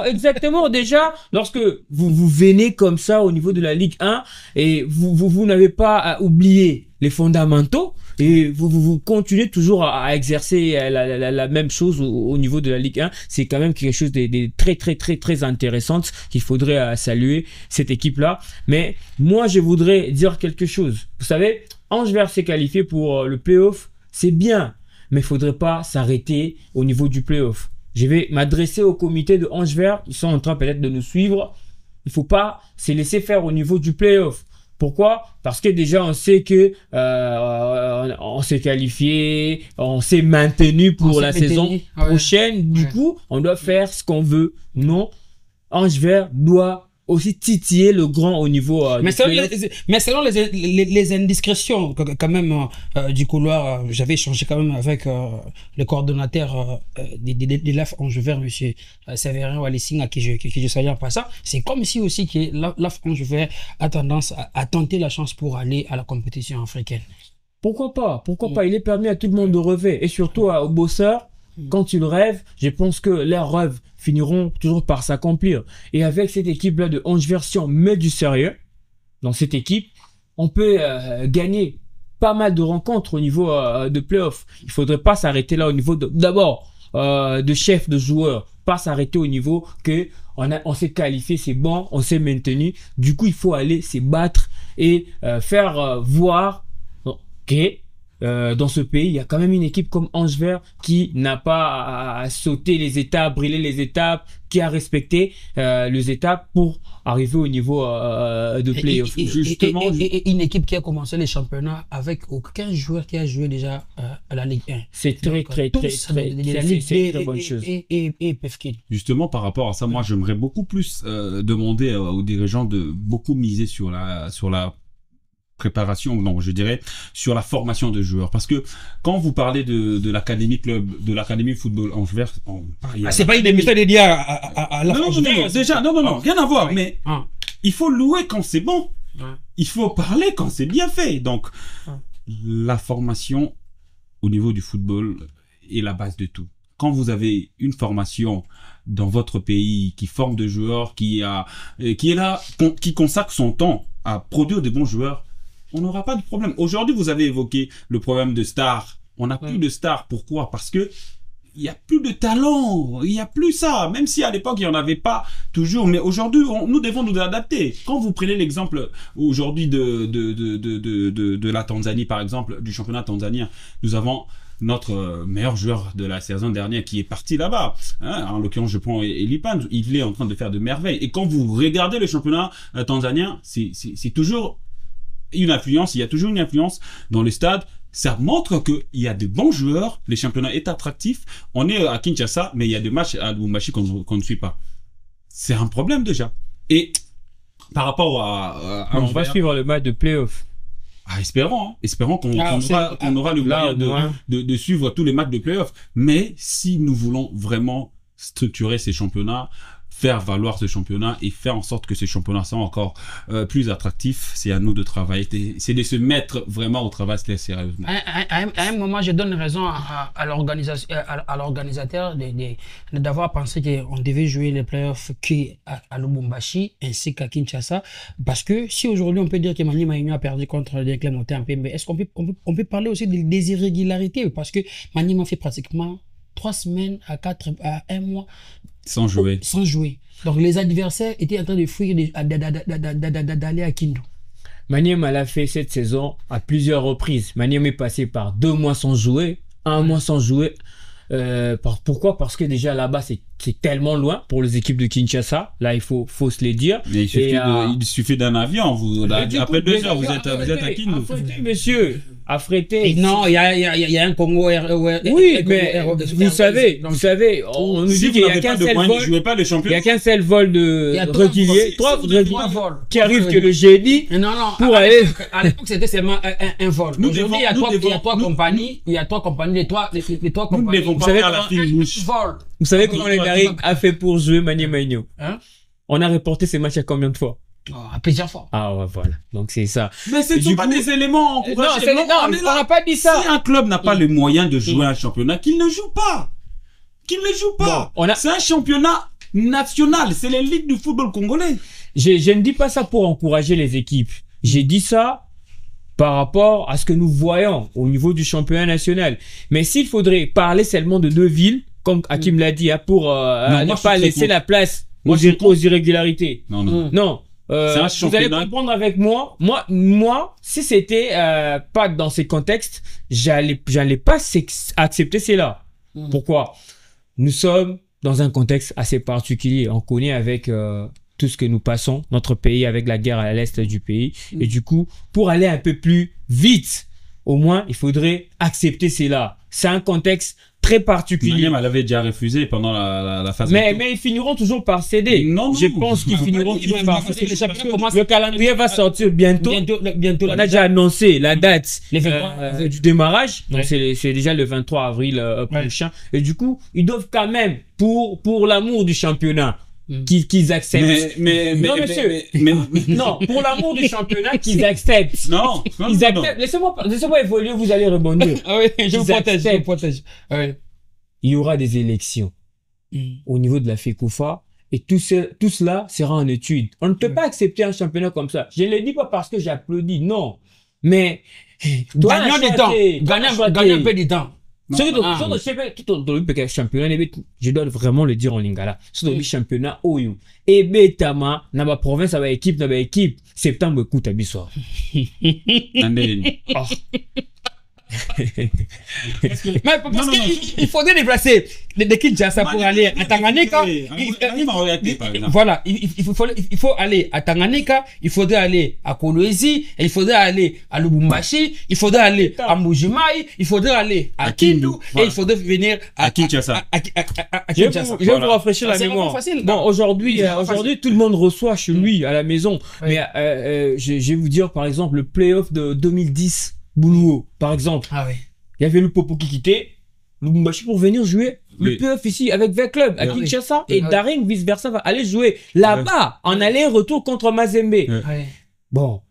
Exactement. Déjà, lorsque vous venez comme ça au niveau de la Ligue 1 et vous n'avez pas à oublier les fondamentaux et vous continuez toujours à exercer la même chose au niveau de la Ligue 1, c'est quand même quelque chose de très intéressant qu'il faudrait saluer, cette équipe-là. Mais moi, je voudrais dire quelque chose. Vous savez, Angevert s'est qualifié pour le play-off, c'est bien. Mais il ne faudrait pas s'arrêter au niveau du play-off. Je vais m'adresser au comité de Angevert. Ils sont en train peut-être de nous suivre. Il ne faut pas se laisser faire au niveau du play-off. Pourquoi? Parce que déjà, on sait que on s'est qualifié, on s'est maintenu pour la saison prochaine. Du coup, on doit faire ce qu'on veut. Non, Angevert doit aussi titiller le grand au niveau mais selon les indiscrétions quand même du couloir, j'avais échangé quand même avec le coordonnateur de l'AF Angevert, monsieur Séverin Walessing, à qui je salue en passant. C'est comme si aussi que l'AF Angevert a tendance à tenter la chance pour aller à la compétition africaine. Pourquoi pas? Il est permis à tout le monde de rêver, et surtout aux bosseurs. Quand ils rêvent, je pense que leurs rêves finiront toujours par s'accomplir. Et avec cette équipe-là de Angevert, si on met du sérieux dans cette équipe, on peut gagner pas mal de rencontres au niveau de play-off. Il faudrait pas s'arrêter là au niveau d'abord de chef de joueurs, pas s'arrêter au niveau que on s'est qualifié, c'est bon, on s'est maintenu. Du coup, il faut aller se battre et faire voir que dans ce pays, il y a quand même une équipe comme Angevert qui n'a pas à sauter les étapes, brûler les étapes, qui a respecté les étapes pour arriver au niveau de play-off. Et une équipe qui a commencé les championnats avec aucun joueur qui a joué déjà à la Ligue 1. C'est très bonne chose. Et Pefkin. Justement, par rapport à ça, moi, j'aimerais beaucoup plus demander aux dirigeants de beaucoup miser sur la préparation, non, je dirais, sur la formation de joueurs. Parce que quand vous parlez de l'académie club, de l'académie football Angevert, c'est pas une émission dédiée à la France. Non, rien à voir, mais il faut louer quand c'est bon. Il faut parler quand c'est bien fait. Donc, la formation au niveau du football est la base de tout. Quand vous avez une formation dans votre pays qui forme de joueurs, qui est là, qui consacre son temps à produire de bons joueurs, on n'aura pas de problème. Aujourd'hui, vous avez évoqué le problème de stars. On n'a plus de stars. Pourquoi? Parce que il y a plus de talent. Il y a plus ça. Même si à l'époque, il n'y en avait pas toujours. Mais aujourd'hui, nous devons nous adapter. Quand vous prenez l'exemple aujourd'hui de la Tanzanie, par exemple, du championnat tanzanien, nous avons notre meilleur joueur de la saison dernière qui est parti là-bas. Hein, en l'occurrence, je prends Elipan. Il est en train de faire de merveilles. Et quand vous regardez le championnat tanzanien, c'est toujours une influence. Il y a toujours une influence dans le stade. Ça montre qu'il y a de bons joueurs. Le championnat est attractif. On est à Kinshasa, mais il y a des matchs à Lubumbashi qu'on ne suit pas. C'est un problème déjà. Et par rapport on va suivre le match de play-off. Espérons, hein. Espérons qu'on aura le moyen de suivre tous les matchs de play-off. Mais si nous voulons vraiment structurer ces championnats, faire valoir ce championnat et faire en sorte que ce championnat soit encore plus attractif, c'est à nous de travailler. C'est de se mettre vraiment au travail sérieusement. À un moment, je donne raison à l'organisateur d'avoir pensé qu'on devait jouer les playoffs à Lubumbashi ainsi qu'à Kinshasa. Parce que si aujourd'hui on peut dire que Maniema Union a perdu contre le Clermont en PMB, est-ce qu'on peut parler aussi des irrégularités? Parce que Maniema fait pratiquement 3 semaines à 1 mois sans jouer. Donc les adversaires étaient en train de fuir d'aller à Kindu. Maniema l'a fait cette saison à plusieurs reprises. Maniema est passé par 2 mois sans jouer, 1 mois sans jouer. Pourquoi? Parce que déjà là-bas c'est tellement loin pour les équipes de Kinshasa. Là il faut se le dire. Mais il suffit d'un avion. Après 2 heures vous êtes à Kindu. Affrété, monsieur. Affrété. Et non, il y a un Congo. Oui, mais vous savez, on nous dit qu'il n'y a qu'un seul vol. Il n'y a qu'un seul vol de régulier. 3 vols qui arrivent que le jeudi. Non. Pour aller. À l'époque, c'était seulement un vol. Aujourd'hui, il y a 3 compagnies. Il y a 3 compagnies. Les 3 compagnies. Vous savez à la fine bouche. Vous savez comment les Américains a fait pour jouer Maniema Union? On a reporté ces matchs à combien de fois? À plusieurs fois. Ah ouais, voilà. Donc c'est ça. Mais ce ne sont pas des éléments encourageants. Non, on n'a pas dit ça. Si un club n'a pas le moyen de jouer un championnat, qu'il ne joue pas. C'est un championnat national. C'est les ligues du football congolais. Je ne dis pas ça pour encourager les équipes. J'ai dit ça par rapport à ce que nous voyons au niveau du championnat national. Mais s'il faudrait parler seulement de 2 villes, comme Hakim l'a dit, pour ne pas laisser la place aux irrégularités. Non. Vous allez comprendre avec moi. Moi, si c'était pas dans ces contextes, j'allais pas accepter cela. Pourquoi? Nous sommes dans un contexte assez particulier. On connaît avec tout ce que nous passons, notre pays, avec la guerre à l'est du pays. Et du coup, pour aller un peu plus vite, au moins, il faudrait accepter cela. C'est un contexte très particulier. Maniema l'avait déjà refusé pendant la phase. Mais ils finiront toujours par céder. Je pense qu'ils finiront toujours par céder. Le calendrier va sortir bientôt. On a déjà annoncé la date du démarrage. Donc c'est déjà le 23 avril prochain. Et du coup, ils doivent quand même, pour l'amour du championnat, qu'ils acceptent. Non, monsieur. Non, pour l'amour du championnat, qu'ils acceptent. Non. Ils acceptent. Laissez-moi évoluer, vous allez rebondir. Ah oui, je vous protège. Ah oui. Il y aura des élections au niveau de la FECOFA et tout cela sera en étude. On ne peut pas accepter un championnat comme ça. Je ne le dis pas parce que j'applaudis, non. Mais gagnons du temps. Gagnons un peu du temps. Je dois vraiment le dire en lingala. C'est le championnat Oyo. Et Betama, dans ma province, avec équipe, septembre, écoute, à Bissau. Mais parce qu'il faudrait déplacer de Kinshasa pour aller à Tanganyika. Voilà, il faut aller à Tanganyika, il faudrait aller à Kolwezi, il faudrait aller à Lubumbashi, il faudrait aller à Mbuji-Mayi, il faudrait aller à Kindu et il faudrait venir à Kinshasa. Je vais vous rafraîchir la mémoire. Bon, aujourd'hui, tout le monde reçoit chez lui à la maison. Mais je vais vous dire, par exemple, le playoff de 2010. Boulou, par exemple. Ah oui. Il y avait le Popo qui quittait Lubumbashi pour venir jouer le playoff ici avec V-Club à Kinshasa et Daring vice versa va aller jouer là-bas en aller-retour contre Mazembe. Bon,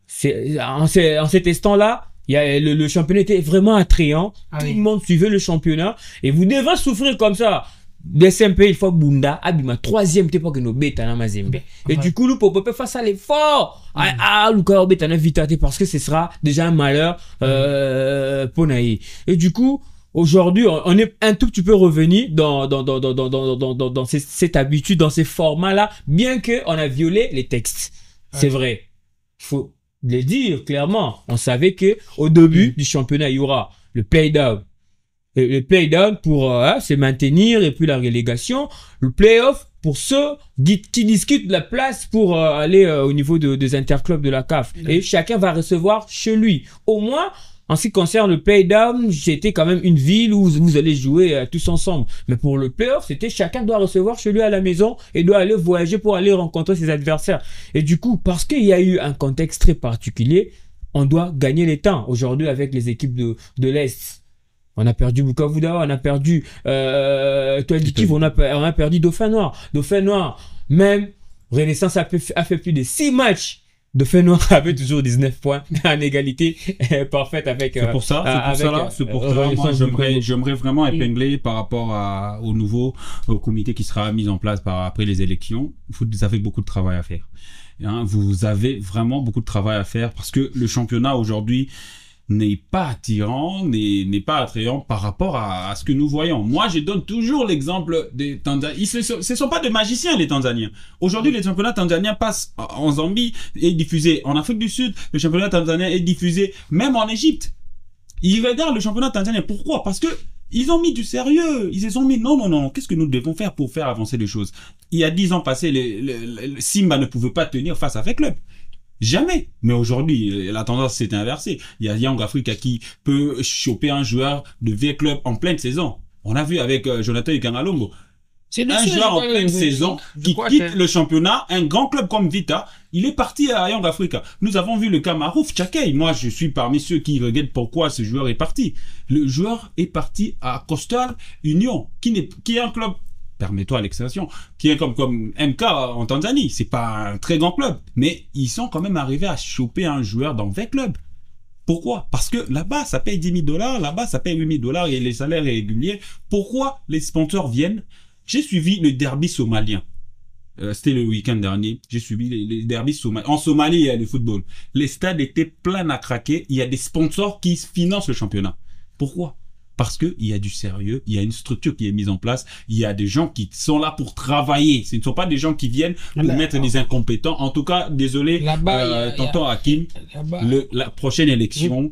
en cet instant-là, le championnat était vraiment attrayant. Tout le monde suivait le championnat et vous devez souffrir comme ça. DSMP, il faut Bunda, Abima, 3e t'es pas que nos bêtes à Mazembe. Et du coup, le Popo peut faire ça l'effort. Lucas bêtes à vitate parce que ce sera déjà un malheur, pour Naï. Et du coup, aujourd'hui, on est un tout petit peu revenu dans cette habitude, dans ces formats-là, bien que on a violé les textes. C'est vrai. Il faut le dire clairement. On savait que au début du championnat, il y aura le play-down. le play-down pour se maintenir et puis la relégation. Le play-off pour ceux qui discutent de la place pour aller au niveau des interclubs de la CAF. Et chacun va recevoir chez lui. Au moins, en ce qui concerne le play-down, c'était quand même une ville où vous allez jouer tous ensemble. Mais pour le play-off, c'était chacun doit recevoir chez lui à la maison et doit aller voyager pour aller rencontrer ses adversaires. Et du coup, parce qu'il y a eu un contexte très particulier, on doit gagner les temps. Aujourd'hui, avec les équipes de l'Est, on a perdu Bukavu Dawa, on a perdu Toadikiv, on a perdu Dauphin Noir. Dauphin Noir, même Renaissance a fait plus de 6 matchs. Dauphin Noir avait toujours 19 points en égalité parfaite avec. C'est pour ça, moi j'aimerais vraiment épingler par rapport au nouveau comité qui sera mis en place après les élections. Vous avez beaucoup de travail à faire. Hein, vous avez vraiment beaucoup de travail à faire parce que le championnat aujourd'hui n'est pas attirant, n'est pas attrayant par rapport à ce que nous voyons. Moi, je donne toujours l'exemple des Tanzaniens. Ce sont pas des magiciens, les Tanzaniens. Aujourd'hui, le championnat tanzanien passe en Zambie, est diffusé en Afrique du Sud. Le championnat tanzanien est diffusé même en Égypte. Ils regardent le championnat tanzanien. Pourquoi? Parce que ils ont mis du sérieux. Ils se sont mis, non. Qu'est-ce que nous devons faire pour faire avancer les choses? Il y a 10 ans passés, le Simba ne pouvait pas tenir face à Club. Jamais. Mais aujourd'hui, la tendance s'est inversée. Il y a Young Africa qui peut choper un joueur de V-Club en pleine saison. On a vu avec Jonathan Ikangalongo. C'est un joueur en pleine saison qui quitte le championnat, un grand club comme Vita, il est parti à Young Africa. Nous avons vu le cas Marouf Tchakei. Moi, je suis parmi ceux qui regrettent pourquoi ce joueur est parti. Le joueur est parti à Coastal Union, qui est un club, permets-toi l'expression, qui est comme MK en Tanzanie. C'est pas un très grand club, mais ils sont quand même arrivés à choper un joueur dans 20 clubs. Pourquoi? Parce que là-bas, ça paye 10 000 $, là-bas, ça paye 8 000 $ et les salaires réguliers. Pourquoi les sponsors viennent? J'ai suivi le derby somalien. C'était le week-end dernier. J'ai suivi les derbys somaliens. En Somalie, il y a le football. Les stades étaient pleins à craquer. Il y a des sponsors qui financent le championnat. Pourquoi? Parce que il y a du sérieux, il y a une structure qui est mise en place, il y a des gens qui sont là pour travailler. Ce ne sont pas des gens qui viennent pour mettre des incompétents. En tout cas, désolé, tonton Hakim, la prochaine élection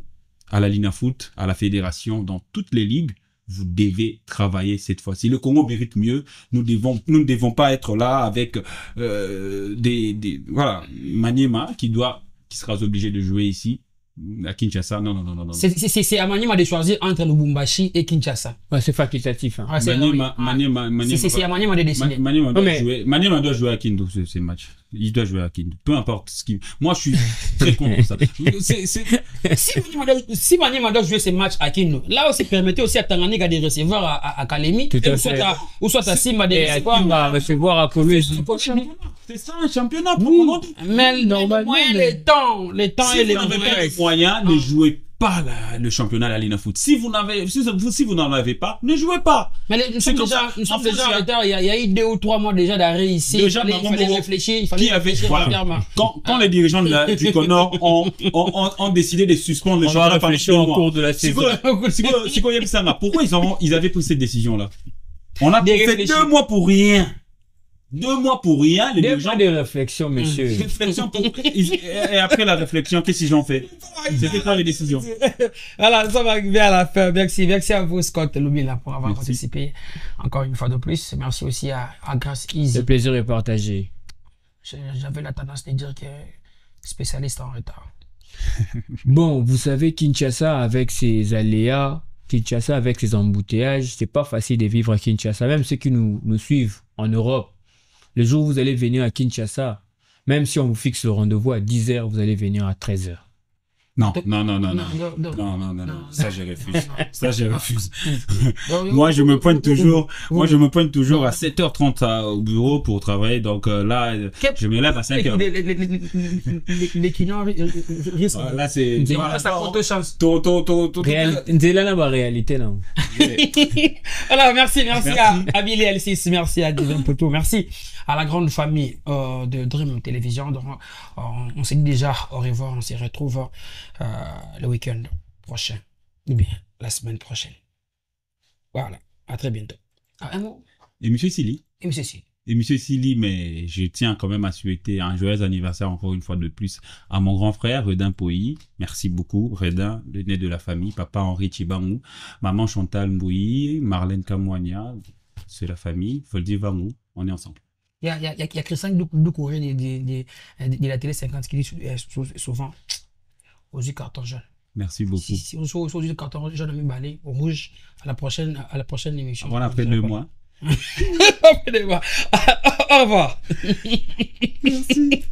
à la Linafoot, à la fédération, dans toutes les ligues, vous devez travailler cette fois-ci. Le Congo mérite mieux. Nous ne devons pas être là avec voilà, Maniema qui sera obligé de jouer ici. À Kinshasa, non. C'est à Maniema de choisir entre Lubumbashi et Kinshasa. Ouais, c'est facultatif. Hein. C'est à Maniema de décider. Maniema doit jouer à Kindu ces matchs. Il doit jouer à Kindu. Peu importe ce qui. Moi, je suis très contre ça. Si Maniema doit jouer ces matchs à Kindu, là aussi permettez aussi à Tanganyika de recevoir à Kalemi, ou soit à Simba de recevoir à Kolwezi. C'est ça un championnat pour nous. Mais normalement, les temps et les moyens, ne jouez pas le championnat à la Linafoot. Si vous n'en avez pas, ne jouez pas. Mais nous sommes déjà en retard. Il y a eu 2 ou 3 mois déjà d'arrêt ici. Déjà, il fallait réfléchir. Quand les dirigeants du Conor ont décidé de suspendre le championnat par au cours de la saison. Pourquoi ils avaient pris cette décision-là? On a fait 2 mois pour rien. 2 mois pour rien, les dirigeants. Des réflexions, monsieur. Et après la réflexion, qu'est-ce qu'ils ont fait? C'était quoi les décisions? Voilà, nous sommes arrivés à la fin. Merci à vous, Scott Lubila, pour avoir participé encore une fois de plus. Merci aussi à Grace Easy. Le plaisir est partagé. J'avais la tendance de dire que spécialiste en retard. Bon, vous savez, Kinshasa avec ses aléas, Kinshasa avec ses embouteillages, c'est pas facile de vivre à Kinshasa. Même ceux qui nous suivent en Europe, le jour où vous allez venir à Kinshasa, même si on vous fixe le rendez-vous à 10 h, vous allez venir à 13 h. Non. Ça, je refuse. Moi, je me pointe toujours à 7h30 au bureau pour travailler. Donc là, je me lève à 5h. Les clients risquent. Là, c'est... Ça compte chance. Nzela n'a pas réalité, non. Alors, merci à Billy L6, merci à Divin Poto, merci à la grande famille de Dream Télévision. Donc, on s'est dit déjà au revoir, on se retrouve le week-end prochain, ou bien la semaine prochaine. Voilà, à très bientôt. Et monsieur Sili. Et monsieur Sili. Et Monsieur Sili, mais je tiens quand même à souhaiter un joyeux anniversaire encore une fois de plus à mon grand frère, Redin Pouilly. Merci beaucoup, Redin, le né de la famille, papa Henri Chibamou, maman Chantal Mbouyi, Marlène Kamouania, c'est la famille, Foldi Vamou, on est ensemble. Il y a Christian Doucouré de la télé 50 qui dit souvent aux yeux carton jaune. Merci beaucoup. Si on soit aux yeux carton jaune, on va au rouge à la prochaine émission. Voilà, après 2 mois. Au revoir. Merci.